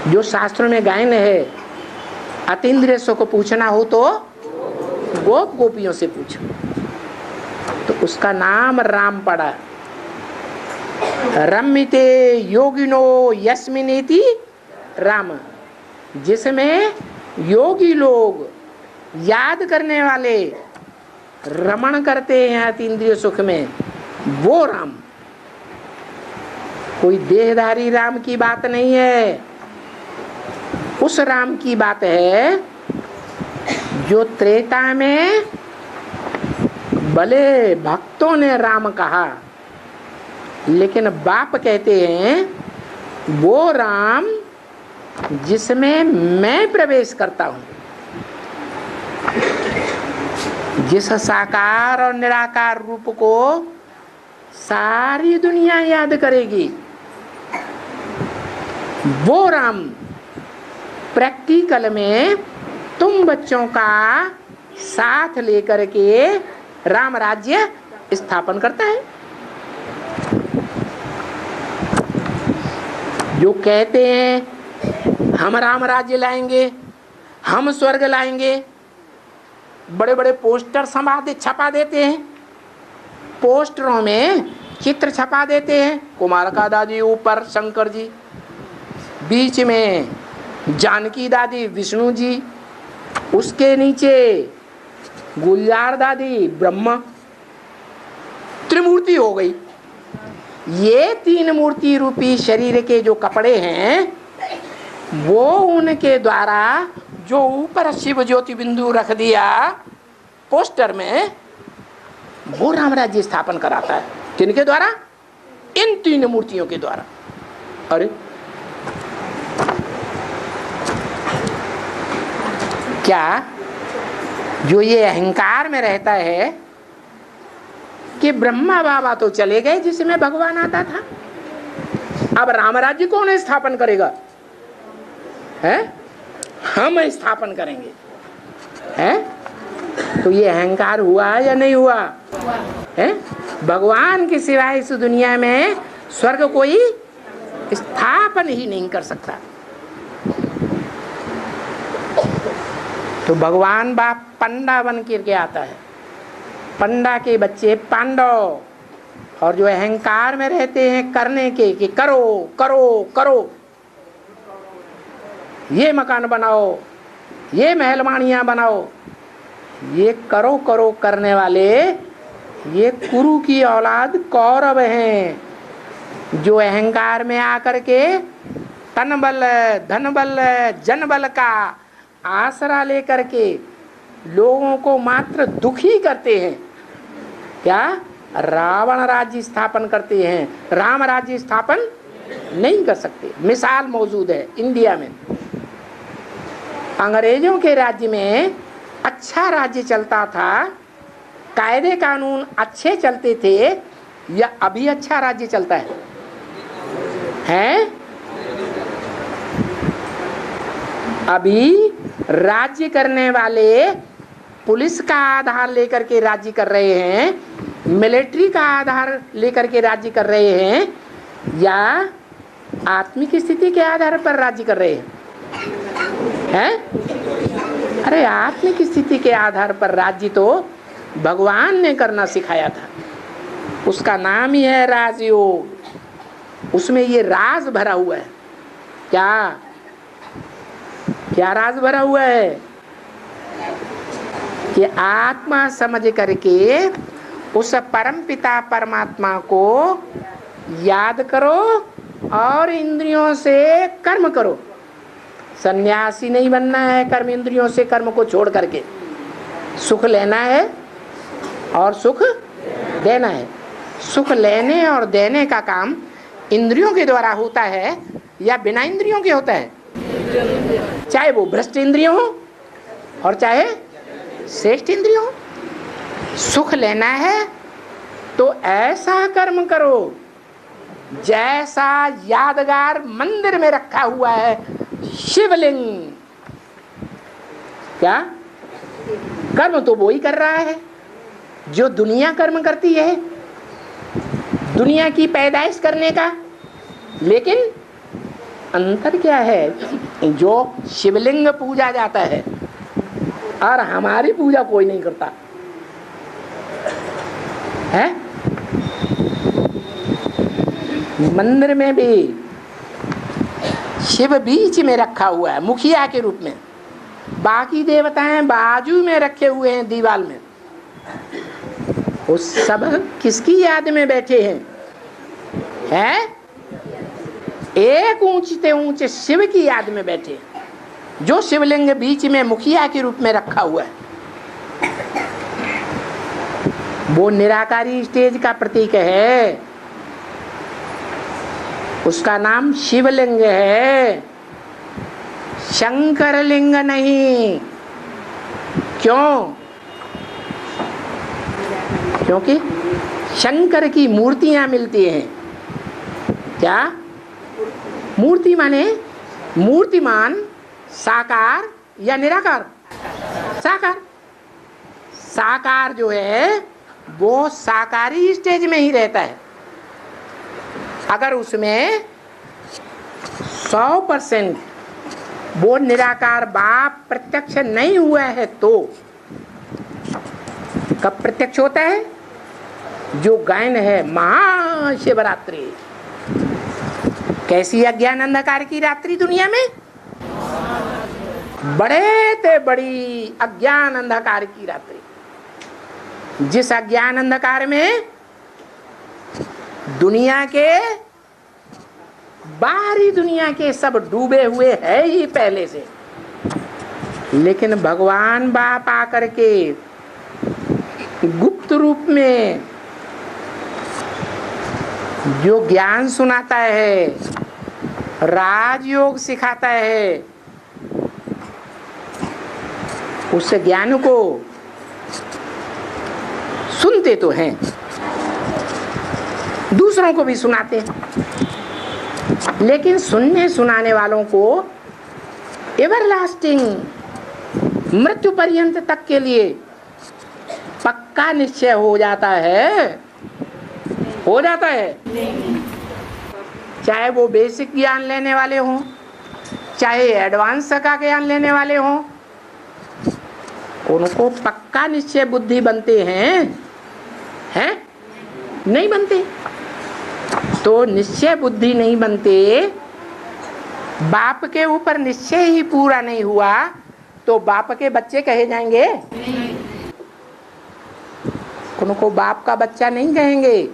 जो शास्त्रों में गायन है, अतीन्द्रिय सुख पूछना हो तो गोप गोपियों से पूछो, तो उसका नाम राम पड़ा। रम्यते योगिनो यस्मिनेति राम, जिसमें योगी लोग याद करने वाले रमण करते हैं अतीन्द्रिय सुख में, वो राम। कोई देहधारी राम की बात नहीं है, उस राम की बात है जो त्रेता में भले भक्तों ने राम कहा, लेकिन बाप कहते हैं वो राम जिसमें मैं प्रवेश करता हूं। जिस साकार और निराकार रूप को सारी दुनिया याद करेगी, वो राम प्रैक्टिकल में तुम बच्चों का साथ लेकर के राम राज्य स्थापन करता है। जो कहते हैं हम राम राज्य लाएंगे, हम स्वर्ग लाएंगे, बड़े बड़े पोस्टर छपा देते हैं, पोस्टरों में चित्र छपा देते हैं, कुमारका दादी ऊपर शंकर जी, बीच में जानकी दादी विष्णु जी, उसके नीचे गुलजार दादी ब्रह्मा, त्रिमूर्ति हो गई। ये तीन मूर्ति रूपी शरीर के जो कपड़े हैं वो उनके द्वारा जो ऊपर शिव ज्योति बिंदु रख दिया पोस्टर में, वो राम राज्य स्थापन कराता है। किनके द्वारा? इन तीन मूर्तियों के द्वारा। अरे क्या जो ये अहंकार में रहता है कि ब्रह्मा बाबा तो चले गए जिसमें भगवान आता था, अब राम राज्य कौन स्थापन करेगा? है हम स्थापन करेंगे। है तो ये अहंकार हुआ या नहीं हुआ? है भगवान के सिवाय इस दुनिया में स्वर्ग कोई स्थापन ही नहीं कर सकता। तो भगवान बाप पंडा बन करके आता है, पंडा के बच्चे पांडव, और जो अहंकार में रहते हैं करने के कि करो करो करो, ये मकान बनाओ, ये महलवानियां बनाओ, ये करो करो करने वाले ये कुरु की औलाद कौरव हैं, जो अहंकार में आकर के तन बल धन बल जन बल का आसरा लेकर के लोगों को मात्र दुखी करते हैं। क्या रावण राज्य स्थापन करते हैं, राम राज्य स्थापन नहीं कर सकते। मिसाल मौजूद है इंडिया में, अंग्रेजों के राज्य में अच्छा राज्य चलता था, कायदे कानून अच्छे चलते थे, या अभी अच्छा राज्य चलता है? अभी राज्य करने वाले पुलिस का आधार लेकर के राज्य कर रहे हैं, मिलिट्री का आधार लेकर के राज्य कर रहे हैं, या आत्मिक स्थिति के आधार पर राज्य कर रहे हैं? अरे आत्मिक स्थिति के आधार पर राज्य तो भगवान ने करना सिखाया था, उसका नाम ही है राजयोग। उसमें ये राज भरा हुआ है। क्या क्या राज भरा हुआ है? कि आत्मा समझ करके उस परम पिता परमात्मा को याद करो और इंद्रियों से कर्म करो। सन्यासी नहीं बनना है कर्म इंद्रियों से कर्म को छोड़ करके, सुख लेना है और सुख देना है। सुख लेने और देने का काम इंद्रियों के द्वारा होता है या बिना इंद्रियों के होता है? चाहे वो भ्रष्ट इंद्रियों हो और चाहे श्रेष्ठ इंद्रियों हो। सुख लेना है तो ऐसा कर्म करो जैसा यादगार मंदिर में रखा हुआ है शिवलिंग। क्या कर्म तो वो ही कर रहा है जो दुनिया कर्म करती है, दुनिया की पैदाइश करने का, लेकिन अंतर क्या है? जो शिवलिंग पूजा जाता है और हमारी पूजा कोई नहीं करता है। मंदिर में भी शिव बीच में रखा हुआ है मुखिया के रूप में, बाकी देवताएं बाजू में रखे हुए हैं दीवार में। वो सब किसकी याद में बैठे हैं? एक ऊंचे ऊंचे शिव की याद में बैठे, जो शिवलिंग बीच में मुखिया के रूप में रखा हुआ है। वो निराकारी स्टेज का प्रतीक है, उसका नाम शिवलिंग है, शंकर लिंग नहीं। क्यों? क्योंकि शंकर की मूर्तियां मिलती हैं। क्या मूर्ति माने? मूर्तिमान साकार या निराकार? साकार। साकार जो है वो साकारी स्टेज में ही रहता है। अगर उसमें 100% वो निराकार बाप प्रत्यक्ष नहीं हुआ है तो कब प्रत्यक्ष होता है? जो गायन है महाशिवरात्रि। कैसी अज्ञान अंधकार की रात्रि दुनिया में? बड़े ते बड़ी अज्ञान अंधकार की रात्रि। जिस अज्ञान अंधकार में दुनिया के बाहरी दुनिया के सब डूबे हुए है ही पहले से, लेकिन भगवान बाप आकर के गुप्त रूप में जो ज्ञान सुनाता है, राजयोग सिखाता है, उस ज्ञान को सुनते तो हैं दूसरों को भी सुनाते हैं, लेकिन सुनने सुनाने वालों को एवरलास्टिंग, मृत्यु पर्यंत तक के लिए पक्का निश्चय हो जाता है, हो जाता है। चाहे वो बेसिक ज्ञान लेने वाले हों, चाहे एडवांस का ज्ञान लेने वाले हों, उनको पक्का निश्चय बुद्धि बनते हैं नहीं बनते। तो निश्चय बुद्धि नहीं बनते, बाप के ऊपर निश्चय ही पूरा नहीं हुआ तो बाप के बच्चे कहे जाएंगे? उनको बाप का बच्चा नहीं कहेंगे।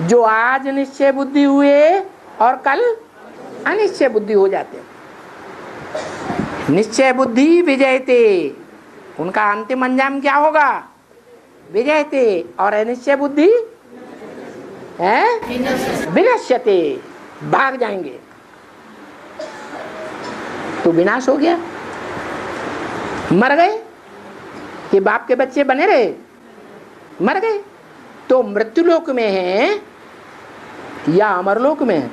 जो आज निश्चय बुद्धि हुए और कल अनिश्चय बुद्धि हो जाते। निश्चय बुद्धि विजयते, उनका अंतिम अंजाम क्या होगा? विजयते। और अनिश्चय बुद्धि है विनश्यते, भाग जाएंगे। तो विनाश हो गया, मर गए कि बाप के बच्चे बने रहे? मर गए। तो मृत्युलोक में है या अमरलोक में है?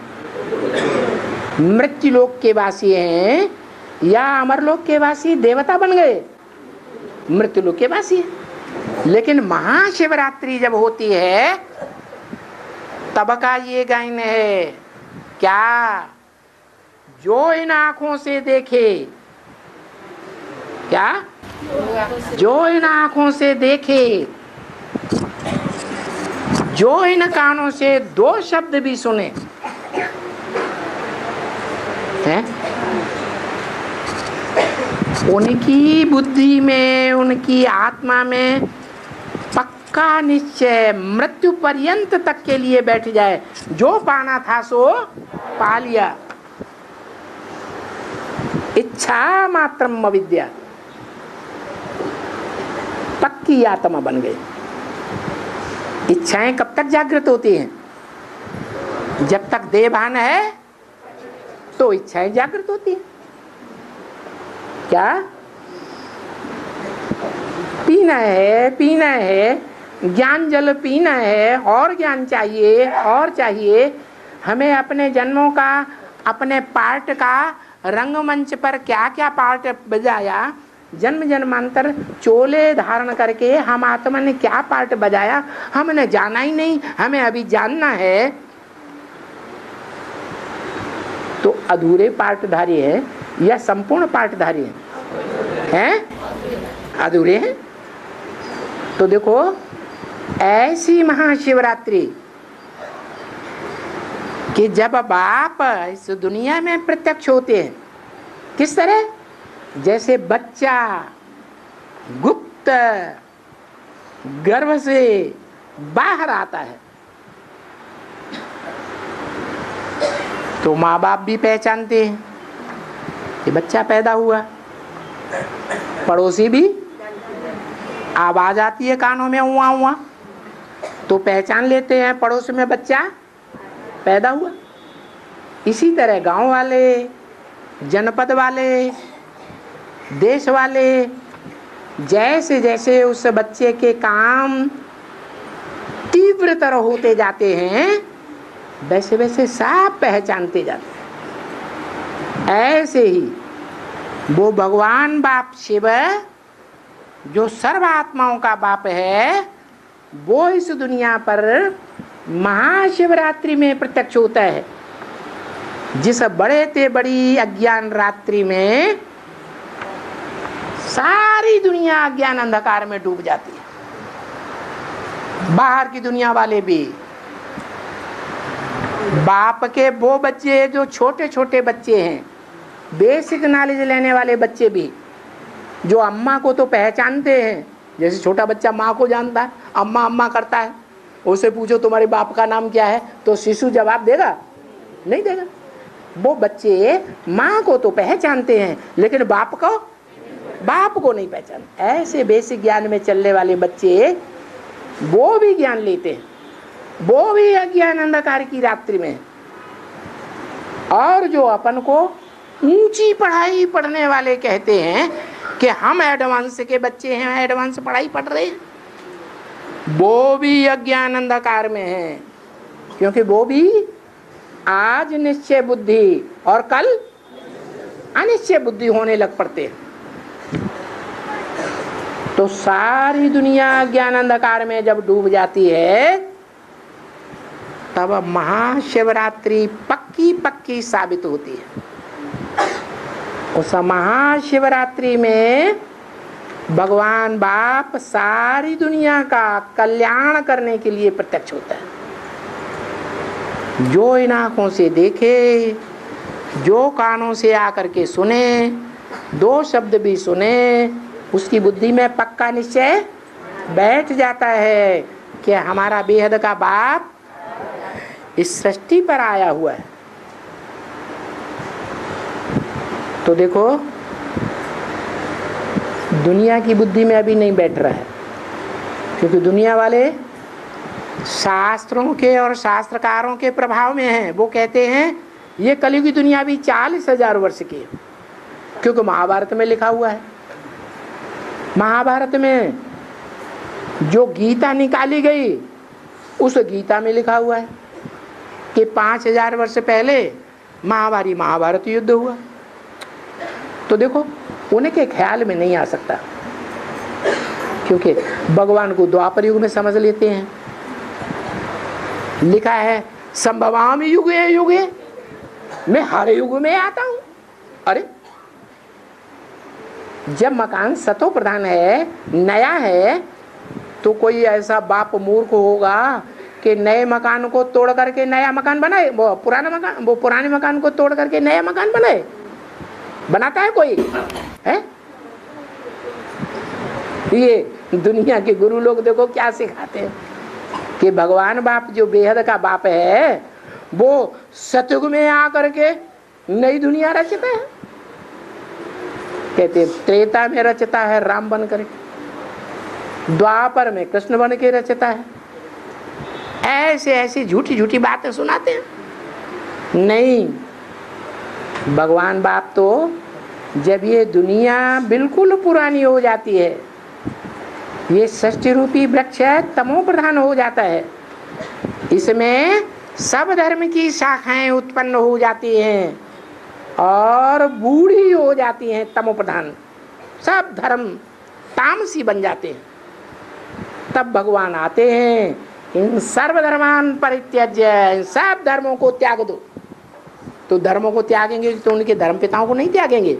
मृत्युलोक के वासी हैं या अमरलोक के वासी? देवता बन गए, मृत्युलोक के वासी है। लेकिन महाशिवरात्रि जब होती है तब का ये गायन है क्या? जो इन आंखों से देखे, क्या? जो इन आंखों से देखे, जो इन कानों से दो शब्द भी सुने हैं, उनकी बुद्धि में, उनकी आत्मा में पक्का निश्चय मृत्यु पर्यंत तक के लिए बैठ जाए। जो पाना था सो पा लिया। इच्छा मात्रम अविद्या, पक्की आत्मा बन गई। इच्छाएं कब तक जागृत होती हैं? जब तक देह भान है तो इच्छाएं जागृत होती हैं। क्या? पीना है, ज्ञान जल पीना है, और ज्ञान चाहिए और चाहिए। हमें अपने जन्मों का, अपने पार्ट का रंगमंच पर क्या क्या पार्ट बजाया, जन्म जन्मांतर चोले धारण करके हम आत्मा ने क्या पार्ट बजाया, हमने जाना ही नहीं, हमें अभी जानना है। तो अधूरे पार्टधारी है या संपूर्ण पार्टधारी हैं? अधूरे हैं। तो देखो, ऐसी महाशिवरात्रि कि जब बाप इस दुनिया में प्रत्यक्ष होते हैं, किस तरह? जैसे बच्चा गुप्त गर्भ से बाहर आता है तो माँ बाप भी पहचानते हैं कि बच्चा पैदा हुआ। पड़ोसी भी, आवाज आती है कानों में हुआ हुआ तो पहचान लेते हैं पड़ोस में बच्चा पैदा हुआ। इसी तरह गांव वाले, जनपद वाले, देश वाले, जैसे जैसे उस बच्चे के काम तीव्रतर होते जाते हैं वैसे वैसे सब पहचानते जाते हैं। ऐसे ही वो भगवान बाप शिव जो सर्व आत्माओं का बाप है, वो इस दुनिया पर महाशिवरात्रि में प्रत्यक्ष होता है। जिस बड़े ते बड़ी अज्ञान रात्रि में सारी दुनिया अज्ञान अंधकार में डूब जाती है। बाहर की दुनिया वाले भी, बाप के वो बच्चे जो छोटे छोटे बच्चे हैं, बेसिक नॉलेज लेने वाले बच्चे भी, जो अम्मा को तो पहचानते हैं, जैसे छोटा बच्चा माँ को जानता है, अम्मा अम्मा करता है, उसे पूछो तुम्हारे बाप का नाम क्या है तो शिशु जवाब देगा? नहीं देगा। वो बच्चे माँ को तो पहचानते हैं लेकिन बाप को नहीं पहचानते। ऐसे बेसिक ज्ञान में चलने वाले बच्चे वो भी ज्ञान लेते हैं, वो भी अज्ञान अंधकार की रात्रि में। और जो अपन को ऊंची पढ़ाई पढ़ने वाले कहते हैं कि हम एडवांस के बच्चे हैं, एडवांस पढ़ाई पढ़ रहे हैं, वो भी अज्ञान अंधकार में है। क्योंकि वो भी आज निश्चय बुद्धि और कल अनिश्चय बुद्धि होने लग पड़ते हैं। तो सारी दुनिया ज्ञान अंधकार में जब डूब जाती है तब महाशिवरात्रि पक्की पक्की साबित होती है। उस महाशिवरात्रि में भगवान बाप सारी दुनिया का कल्याण करने के लिए प्रत्यक्ष होता है। जो इन आंखों से देखे, जो कानों से आकर के सुने, दो शब्द भी सुने, उसकी बुद्धि में पक्का निश्चय बैठ जाता है कि हमारा बेहद का बाप इस सृष्टि पर आया हुआ है। तो देखो दुनिया की बुद्धि में अभी नहीं बैठ रहा है, क्योंकि दुनिया वाले शास्त्रों के और शास्त्रकारों के प्रभाव में हैं। वो कहते हैं ये कलयुगी दुनिया भी 40,000 वर्ष की है, क्योंकि महाभारत में लिखा हुआ है। महाभारत में जो गीता निकाली गई उस गीता में लिखा हुआ है कि 5,000 वर्ष पहले महाभारत युद्ध हुआ। तो देखो उनके ख्याल में नहीं आ सकता, क्योंकि भगवान को द्वापर युग में समझ लेते हैं। लिखा है संभवामि युगे युगे, मैं हर युग में आता हूं। अरे जब मकान सतो प्रधान है, नया है, तो कोई ऐसा बाप मूर्ख होगा कि नए मकान को तोड़ करके नया मकान बनाए, वो पुराने मकान को तोड़ करके नया मकान बनाए? बनाता है कोई? है? ये दुनिया के गुरु लोग देखो क्या सिखाते हैं कि भगवान बाप जो बेहद का बाप है वो सतयुग में आकर के नई दुनिया रचता है। कहते त्रेता में रचता है राम बन करके, द्वापर में कृष्ण बन के रचता है। ऐसे ऐसी झूठी झूठी बातें सुनाते हैं। नहीं, भगवान बाप तो जब ये दुनिया बिल्कुल पुरानी हो जाती है, ये षष्टि रूपी वृक्ष तमो प्रधान हो जाता है, इसमें सब धर्म की शाखाएं उत्पन्न हो जाती हैं और बूढ़ी हो जाती हैं, तमो प्रधान सब धर्म तामसी बन जाते हैं। तब भगवान आते हैं, इन सर्वधर्मान परित्यज्य, इन सब धर्मों को त्याग दो। तो धर्मों को त्यागेंगे तो उनके धर्म पिताओं को नहीं त्यागेंगे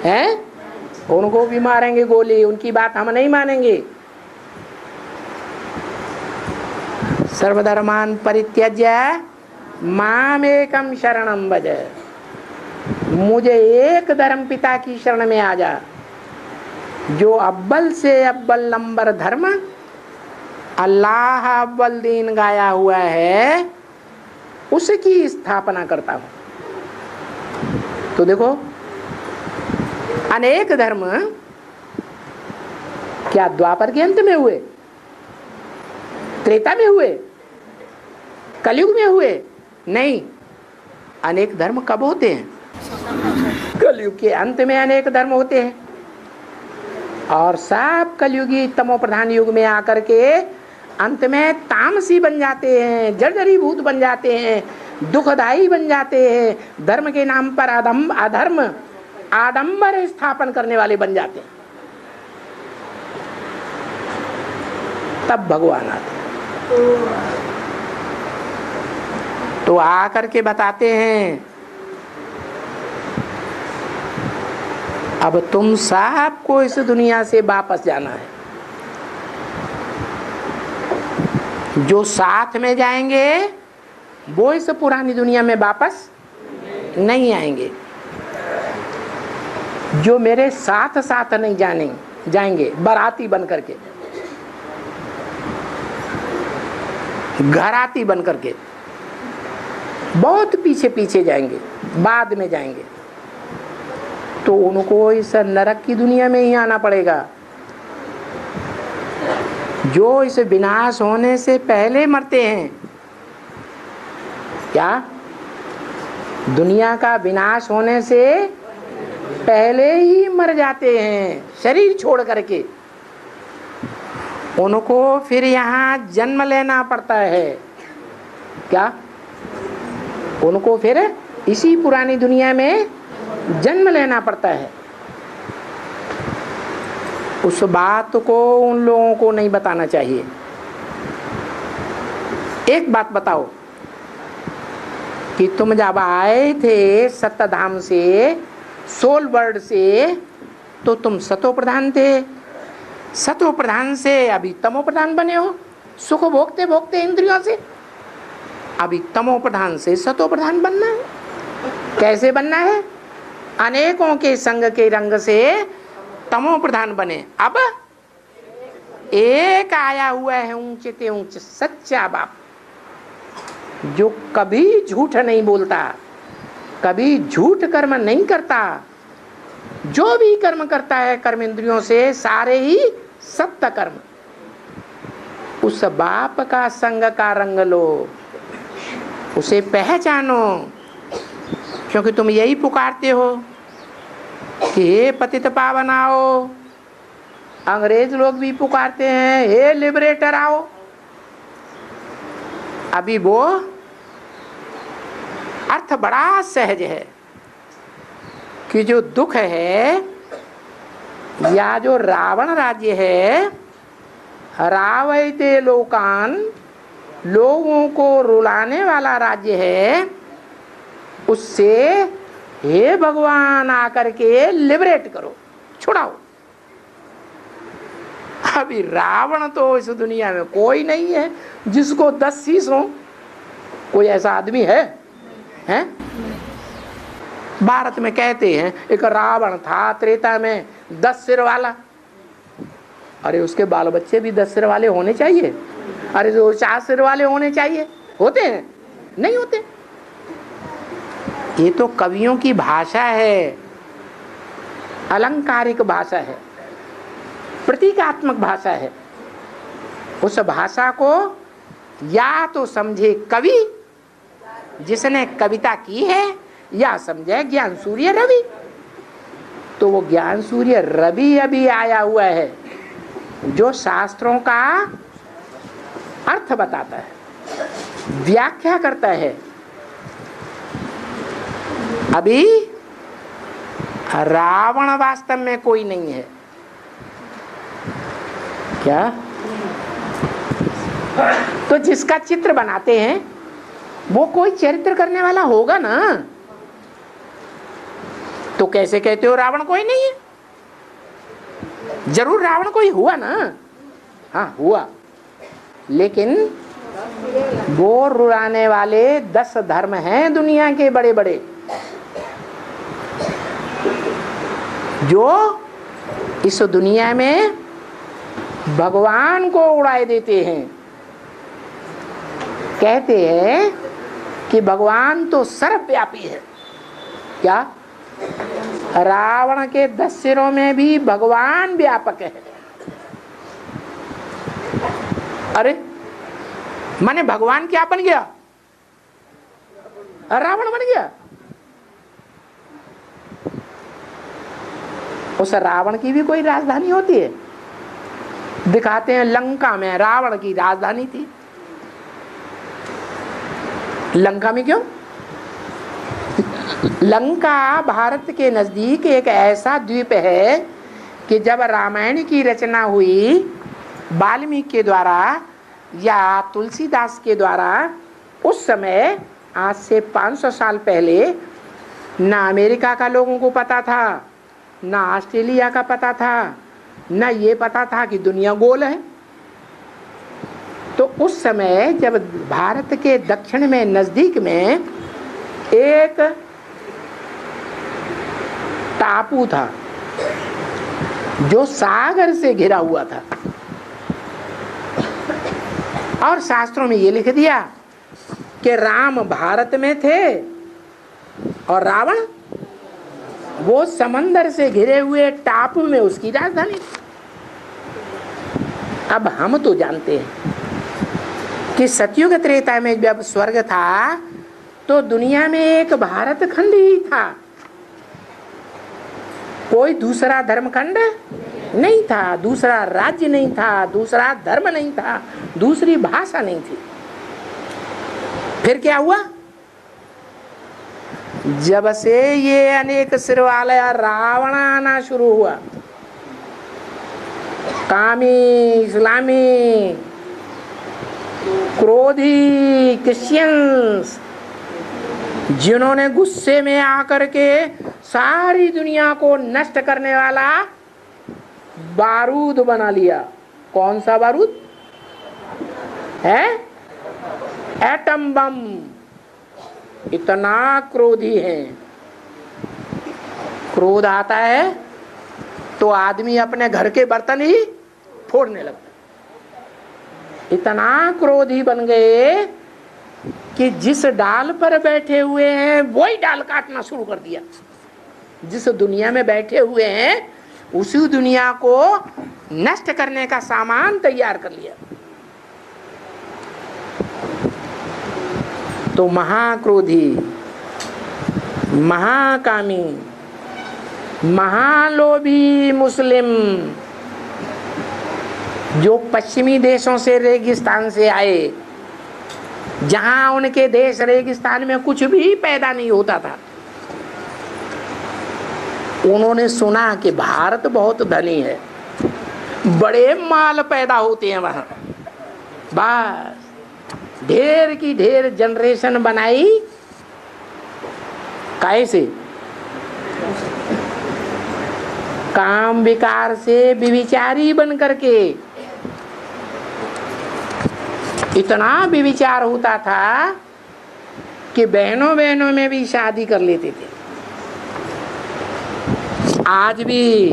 हैं? उनको भी मारेंगे गोली, उनकी बात हम नहीं मानेंगे। सर्वधर्मान परित्यज्य मामेकम शरणम भज, मुझे एक धर्म पिता की शरण में आ जा। जो अव्वल से अव्वल नंबर धर्म अल्लाह अव्वल दीन गाया हुआ है उसकी स्थापना करता हूं। तो देखो अनेक धर्म क्या द्वापर के अंत में हुए, त्रेता में हुए, कलयुग में हुए? नहीं, अनेक धर्म कब होते हैं? कलयुग के अंत में अनेक धर्म होते हैं। और सब कलयुगी तमो प्रधान युग में आकर के अंत में तामसी बन जाते हैं, जर्जरीभूत बन जाते हैं, दुखदायी बन जाते हैं, धर्म के नाम पर अधर्म आडंबर स्थापन करने वाले बन जाते हैं। तब भगवान आते हैं, तो आकर के बताते हैं अब तुम सबको इस दुनिया से वापस जाना है। जो साथ में जाएंगे वो इस पुरानी दुनिया में वापस नहीं आएंगे। जो मेरे साथ साथ नहीं जाएंगे बाराती बन करके, घराती बन करके, बहुत पीछे पीछे जाएंगे, बाद में जाएंगे, तो उनको इस नरक की दुनिया में ही आना पड़ेगा। जो इस विनाश होने से पहले मरते हैं, क्या दुनिया का विनाश होने से पहले ही मर जाते हैं शरीर छोड़ करके, उनको फिर यहाँ जन्म लेना पड़ता है। क्या? उनको फिर इसी पुरानी दुनिया में जन्म लेना पड़ता है। उस बात को उन लोगों को नहीं बताना चाहिए। एक बात बताओ कि तुम जब आए थे सत्यधाम से, सोल वर्ल्ड से, तो तुम सतो प्रधान थे। सतो प्रधान से अभी तमो प्रधान बने हो, सुख भोगते भोगते इंद्रियों से। अभी तमो प्रधान से सतो प्रधान बनना है। कैसे बनना है? अनेकों के संग के रंग से तमो प्रधान बने। अब एक आया हुआ है ऊंचे ते ऊंचे सच्चा बाप, जो कभी झूठ नहीं बोलता, कभी झूठ कर्म नहीं करता। जो भी कर्म करता है कर्म इंद्रियों से, सारे ही सत्य कर्म। उस बाप का संग का रंग लो, उसे पहचानो, क्योंकि तुम यही पुकारते हो कि हे पतित पावन आओ। अंग्रेज लोग भी पुकारते हैं हे लिबरेटर आओ। अभी वो अर्थ बड़ा सहज है कि जो दुख है या जो रावण राज्य है, रावयते लोकान, लोगों को रुलाने वाला राज्य है, उससे हे भगवान आकर के लिबरेट करो, छुड़ाओ। अभी रावण तो इस दुनिया में कोई नहीं है जिसको 10 शीश हो। कोई ऐसा आदमी है? भारत में कहते हैं एक रावण था त्रेता में 10 सिर वाला। अरे उसके बाल बच्चे भी 10 सिर वाले होने चाहिए। अरे जो 4 सिर वाले होने चाहिए, होते हैं? नहीं होते। ये तो कवियों की भाषा है, अलंकारिक भाषा है, प्रतीकात्मक भाषा है। उस भाषा को या तो समझे कवि जिसने कविता की है, या समझे ज्ञान सूर्य रवि। तो वो ज्ञान सूर्य रवि अभी आया हुआ है जो शास्त्रों का अर्थ बताता है, व्याख्या करता है। अभी रावण वास्तव में कोई नहीं है। क्या? तो जिसका चित्र बनाते हैं वो कोई चरित्र करने वाला होगा ना। तो कैसे कहते हो रावण कोई नहीं है? जरूर रावण कोई हुआ ना। हाँ हुआ, लेकिन वो रुलाने वाले 10 धर्म हैं दुनिया के बड़े बड़े, जो इस दुनिया में भगवान को उड़ाए देते हैं। कहते हैं कि भगवान तो सर्वव्यापी है। क्या? रावण के 10 सिरों में भी भगवान व्यापक है। अरे माने भगवान क्या बन गया? रावण बन गया। उस रावण की भी कोई राजधानी होती है? दिखाते हैं लंका में रावण की राजधानी थी। लंका में क्यों? लंका भारत के नजदीक एक ऐसा द्वीप है कि जब रामायण की रचना हुई वाल्मीकि के द्वारा या तुलसीदास के द्वारा, उस समय आज से 500 साल पहले ना अमेरिका का लोगों को पता था, ना ऑस्ट्रेलिया का पता था, ना ये पता था कि दुनिया गोल है। तो उस समय जब भारत के दक्षिण में नजदीक में एक टापू था जो सागर से घिरा हुआ था, और शास्त्रों में ये लिख दिया कि राम भारत में थे और रावण वो समंदर से घिरे हुए टापू में उसकी राजधानी थी। अब हम तो जानते हैं कि सतयुग त्रेता में जब स्वर्ग था तो दुनिया में एक भारत खंड ही था, कोई दूसरा धर्मखंड नहीं था, दूसरा राज्य नहीं था, दूसरा धर्म नहीं था, दूसरी भाषा नहीं थी। फिर क्या हुआ? जब से ये अनेक सिर वाला रावण आना शुरू हुआ, कामी, इस्लामी, क्रोधी क्रिश्चियंस, जिन्होंने गुस्से में आकर के सारी दुनिया को नष्ट करने वाला बारूद बना लिया। कौन सा बारूद है? Atom bomb. इतना क्रोधी है, क्रोध आता है तो आदमी अपने घर के बर्तन ही फोड़ने लगता। इतना क्रोधी बन गए कि जिस डाल पर बैठे हुए हैं वही डाल काटना शुरू कर दिया। जिस दुनिया में बैठे हुए हैं उसी दुनिया को नष्ट करने का सामान तैयार कर लिया। तो महाक्रोधी, महाकामी, महालोभी मुस्लिम जो पश्चिमी देशों से, रेगिस्तान से आए, जहां उनके देश रेगिस्तान में कुछ भी पैदा नहीं होता था, उन्होंने सुना कि भारत बहुत धनी है, बड़े माल पैदा होते हैं वहां। बस ढेर की ढेर जनरेशन बनाई। कैसे? काम विकार से व्यभिचारी बन करके। इतना व्यभिचार होता था कि बहनों बहनों में भी शादी कर लेते थे। आज भी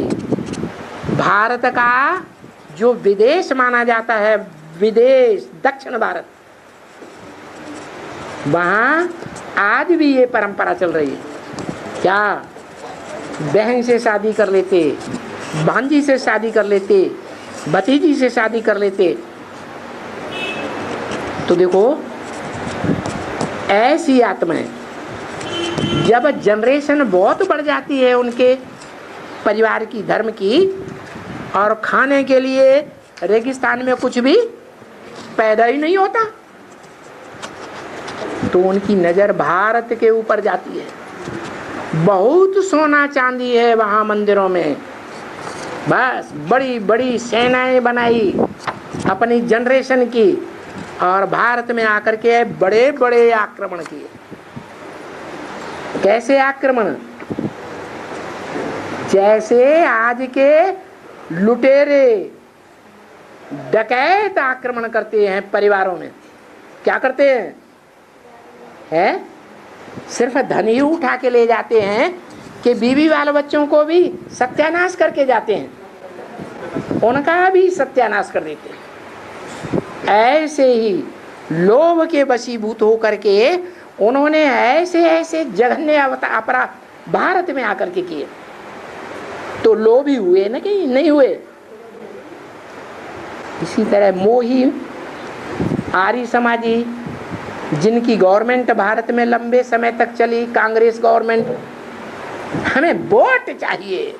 भारत का जो विदेश माना जाता है, विदेश दक्षिण भारत, वहां आज भी ये परंपरा चल रही है। क्या? बहन से शादी कर लेते, भांजी से शादी कर लेते, भतीजी से शादी कर लेते। तो देखो ऐसी आत्माएं जब जनरेशन बहुत बढ़ जाती है उनके परिवार की, धर्म की, और खाने के लिए रेगिस्तान में कुछ भी पैदा ही नहीं होता, तो उनकी नजर भारत के ऊपर जाती है। बहुत सोना चांदी है वहां मंदिरों में, बस बड़ी बड़ी सेनाएं बनाई अपनी जनरेशन की, और भारत में आकर के बड़े बड़े आक्रमण किए। कैसे आक्रमण? जैसे आज के लुटेरे डकैत आक्रमण करते हैं परिवारों में। क्या करते हैं? सिर्फ धन ही उठा के ले जाते हैं कि बीवी वाले बच्चों को भी सत्यानाश करके जाते हैं, उनका भी सत्यानाश कर देते हैं। ऐसे ही लोभ के वशीभूत होकर के उन्होंने ऐसे ऐसे जघन्य अपराध भारत में आकर के किए। तो लोभी हुए ना कि नहीं हुए? इसी तरह मोही आर्य समाजी, जिनकी गवर्नमेंट भारत में लंबे समय तक चली, कांग्रेस गवर्नमेंट, हमें वोट चाहिए,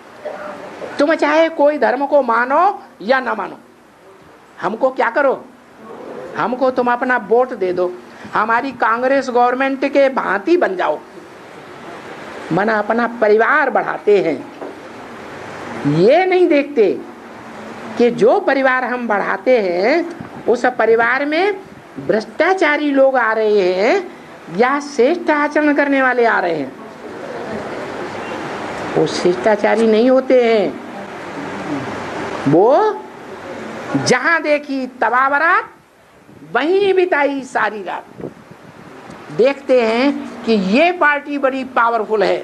तुम चाहे कोई धर्म को मानो या ना मानो, हमको क्या करो, हमको तुम अपना वोट दे दो, हमारी कांग्रेस गवर्नमेंट के भांति बन जाओ। मन अपना परिवार बढ़ाते हैं, ये नहीं देखते कि जो परिवार हम बढ़ाते हैं उस परिवार में भ्रष्टाचारी लोग आ रहे हैं या श्रेष्ठ आचरण करने वाले आ रहे हैं। वो शिष्टाचारी नहीं होते हैं, वो जहां देखी तबाह बरात वहीं बिताई सारी रात। देखते हैं कि ये पार्टी बड़ी पावरफुल है,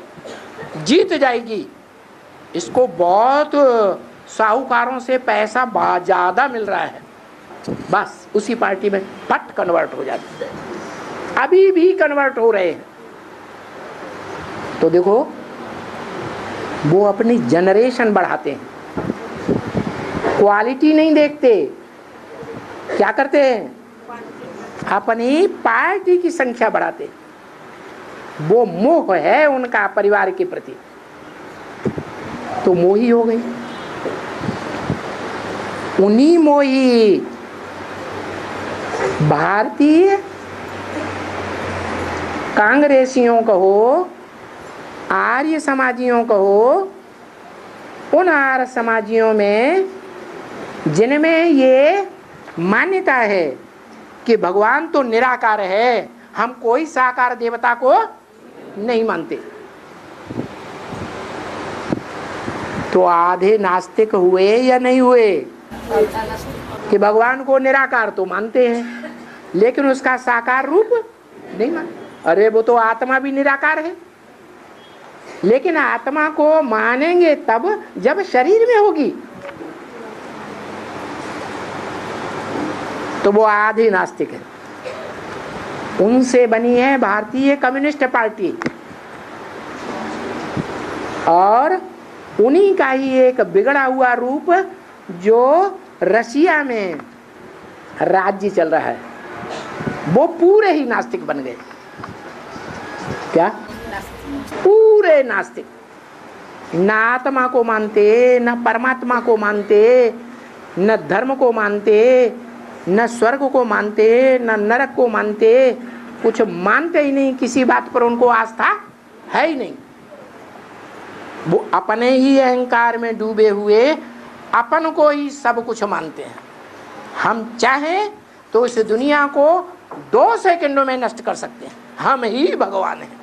जीत जाएगी, इसको बहुत साहूकारों से पैसा ज्यादा मिल रहा है, बस उसी पार्टी में फट कन्वर्ट हो जाते हैं। अभी भी कन्वर्ट हो रहे हैं। तो देखो वो अपनी जनरेशन बढ़ाते हैं, क्वालिटी नहीं देखते। क्या करते हैं? अपनी पार्टी की संख्या बढ़ाते। वो मोह है उनका परिवार के प्रति, तो मोही हो गई। उन्हीं मोही भारतीय कांग्रेसियों कहो, आर्य समाजियों कहो, उन आर्य समाजियों में जिनमें ये मान्यता है कि भगवान तो निराकार है, हम कोई साकार देवता को नहीं मानते, तो आधे नास्तिक हुए या नहीं हुए? कि भगवान को निराकार तो मानते हैं लेकिन उसका साकार रूप नहीं मानते। अरे वो तो आत्मा भी निराकार है, लेकिन आत्मा को मानेंगे तब जब शरीर में होगी, तो वो आधे नास्तिक है। उनसे बनी है भारतीय कम्युनिस्ट पार्टी, और उन्हीं का ही एक बिगड़ा हुआ रूप जो रशिया में राज्य चल रहा है, वो पूरे ही नास्तिक बन गए। क्या? पूरे नास्तिक, न आत्मा को मानते, न परमात्मा को मानते, न धर्म को मानते, न स्वर्ग को मानते, न नरक को मानते, कुछ मानते ही नहीं। किसी बात पर उनको आस्था है ही नहीं। वो अपने ही अहंकार में डूबे हुए अपन को ही सब कुछ मानते हैं। हम चाहें तो इस दुनिया को 2 सेकंडों में नष्ट कर सकते हैं, हम ही भगवान हैं।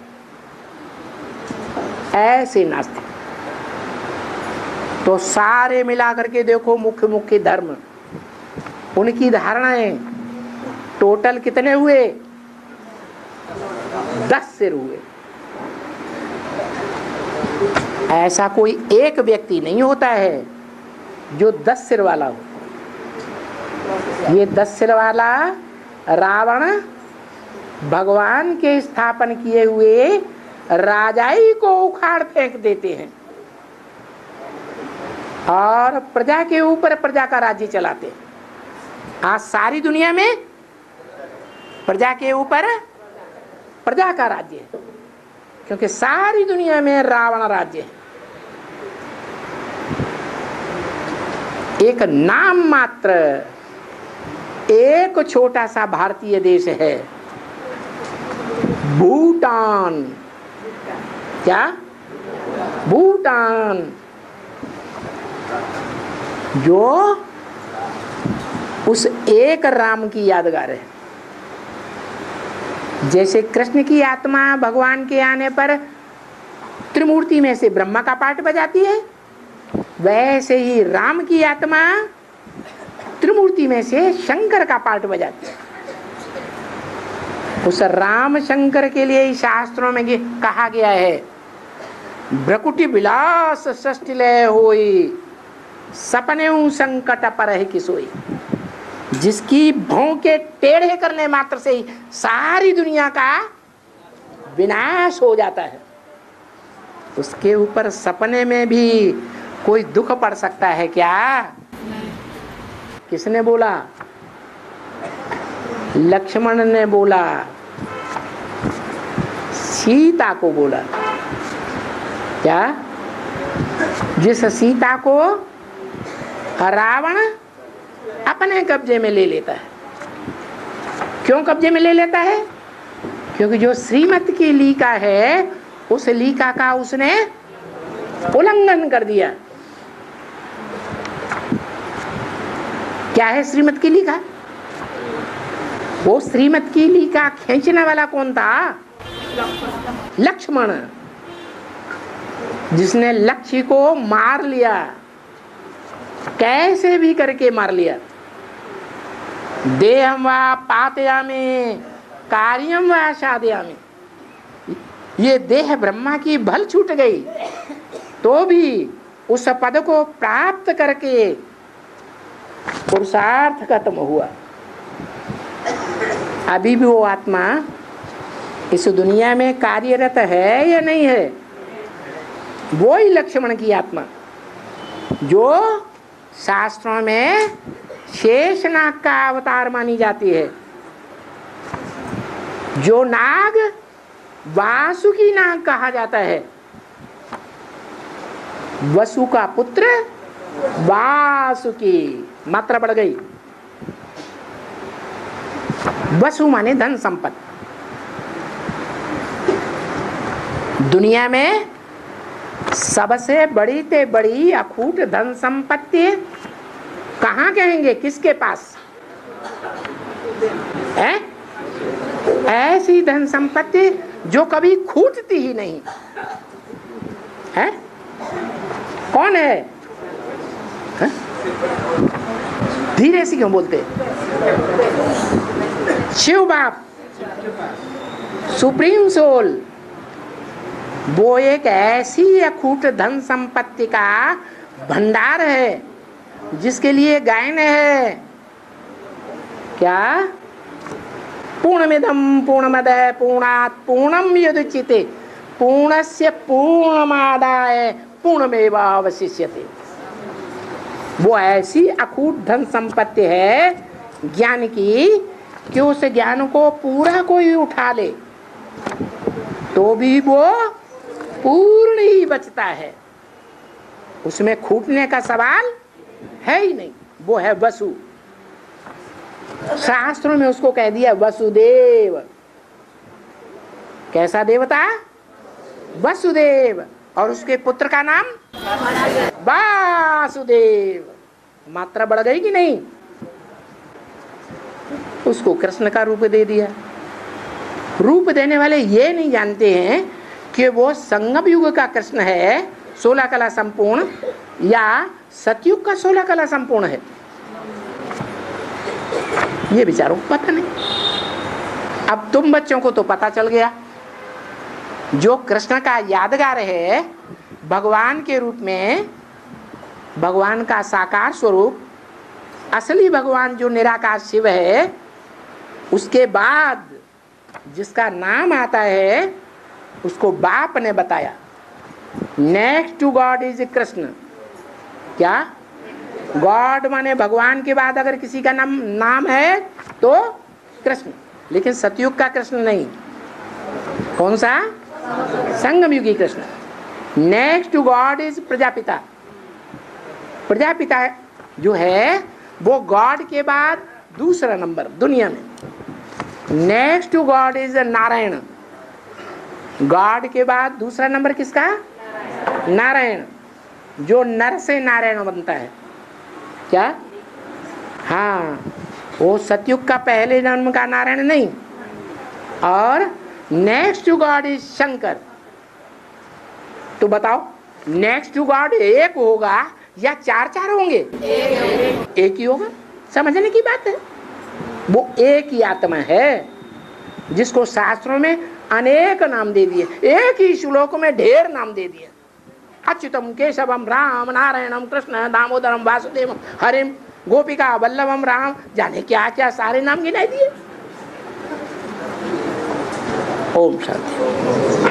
ऐसे नास्तिक तो सारे मिला करके देखो, मुख्य मुख्य धर्म, उनकी धारणाएं टोटल कितने हुए? 10 सिर हुए। ऐसा कोई एक व्यक्ति नहीं होता है जो 10 सिर वाला हो। ये 10 सिर वाला रावण भगवान के स्थापन किए हुए राजाई को उखाड़ फेंक देते हैं और प्रजा के ऊपर प्रजा का राज्य चलाते हैं। आज सारी दुनिया में प्रजा के ऊपर प्रजा का राज्य है, क्योंकि सारी दुनिया में रावण राज्य है। एक नाम मात्र एक छोटा सा भारतीय देश है, भूटान। क्या? भूटान, जो उस एक राम की यादगार है। जैसे कृष्ण की आत्मा भगवान के आने पर त्रिमूर्ति में से ब्रह्मा का पार्ट बजाती है, वैसे ही राम की आत्मा त्रिमूर्ति में से शंकर का पार्ट बजाती है। उस राम शंकर के लिए ही शास्त्रों में कहा गया है, भ्रकुटी विलास षष्टिलय होई, सपने संकट पर है कि सोई। जिसकी भौं के टेढ़े करने मात्र से ही सारी दुनिया का विनाश हो जाता है, उसके ऊपर सपने में भी कोई दुख पड़ सकता है क्या? किसने बोला? लक्ष्मण ने बोला, सीता को बोला। क्या? जिस सीता को रावण अपने कब्जे में ले लेता है। क्यों कब्जे में ले लेता है? क्योंकि जो श्रीमत की लीका है, उस लीका का उसने उल्लंघन कर दिया। क्या है श्रीमत की लीका? वो श्रीमत की लीका खींचने वाला कौन था? लक्ष्मण, जिसने लक्ष्य को मार लिया, कैसे भी करके मार लिया। देहम वा पातयामि कार्यम वा साधयामि। ये देह ब्रह्मा की भल छूट गई तो भी उस पद को प्राप्त करके पुरुषार्थ खत्म हुआ। अभी भी वो आत्मा इस दुनिया में कार्यरत है या नहीं है? वो ही लक्ष्मण की आत्मा, जो शास्त्रों में शेषनाग का अवतार मानी जाती है, जो नाग वासुकी नाग कहा जाता है। वसु का पुत्र वासुकी, मात्रा बढ़ गई। वसु माने धन संपत्ति। दुनिया में सबसे बड़ी ते बड़ी अखूट धन संपत्ति कहाँ कहेंगे, किसके पास है? ऐसी धन संपत्ति जो कभी खूटती ही नहीं है। कौन है? धीरे से क्यों बोलते? शिव बाप, सुप्रीम सोल, वो एक ऐसी अखूट धन संपत्ति का भंडार है जिसके लिए गायन है क्या? पूर्णमिदं पूर्णमदः पूर्णात् पूर्णम यदुच्यते पूर्णस्य पूर्णमादाय पूर्णमेवावशिष्यते। वो ऐसी अखूट धन संपत्ति है ज्ञान की कि उस ज्ञान को पूरा कोई उठा ले तो भी वो पूर्ण ही बचता है, उसमें खूटने का सवाल है ही नहीं। वो है वसु। शास्त्रों में उसको कह दिया वसुदेव। कैसा देवता? वसुदेव। और उसके पुत्र का नाम वासुदेव। मात्रा बढ़ गई कि नहीं? उसको कृष्ण का रूप दे दिया। रूप देने वाले ये नहीं जानते हैं कि वो संगम युग का कृष्ण है 16 कला संपूर्ण या सतयुग का 16 कला संपूर्ण है। ये बेचारों को पता नहीं। अब तुम बच्चों को तो पता चल गया। जो कृष्ण का यादगार है भगवान के रूप में, भगवान का साकार स्वरूप, असली भगवान जो निराकार शिव है, उसके बाद जिसका नाम आता है उसको बाप ने बताया। Next to God is Krishna. क्या? गॉड माने भगवान के बाद अगर किसी का नाम है तो कृष्ण, लेकिन सतयुग का कृष्ण नहीं। कौन सा? Sangam Yugi Krishna. Next to God is Prajapita. Prajapita जो है वो गॉड के बाद दूसरा नंबर दुनिया में। Next to God is Narayan. God के बाद दूसरा नंबर किसका? नारायण। जो नर से नारायण बनता है। क्या? हाँ, वो सतयुग का पहले जन्म का नारायण नहीं। और next to God is Shankar. तो बताओ नेक्स्ट टू गॉड एक होगा या चार चार होंगे? एक ही होगा। समझने की बात है। वो एक ही आत्मा है जिसको शास्त्रों में अनेक नाम दे दिए, एक ही श्लोक में ढेर नाम दे दिए। अच्युतम केशवम राम नारायणम कृष्ण दामोदरम वासुदेवम हरिम गोपिका वल्लभम राम, जाने क्या क्या सारे नाम गिनाई दिए। ओम शांति।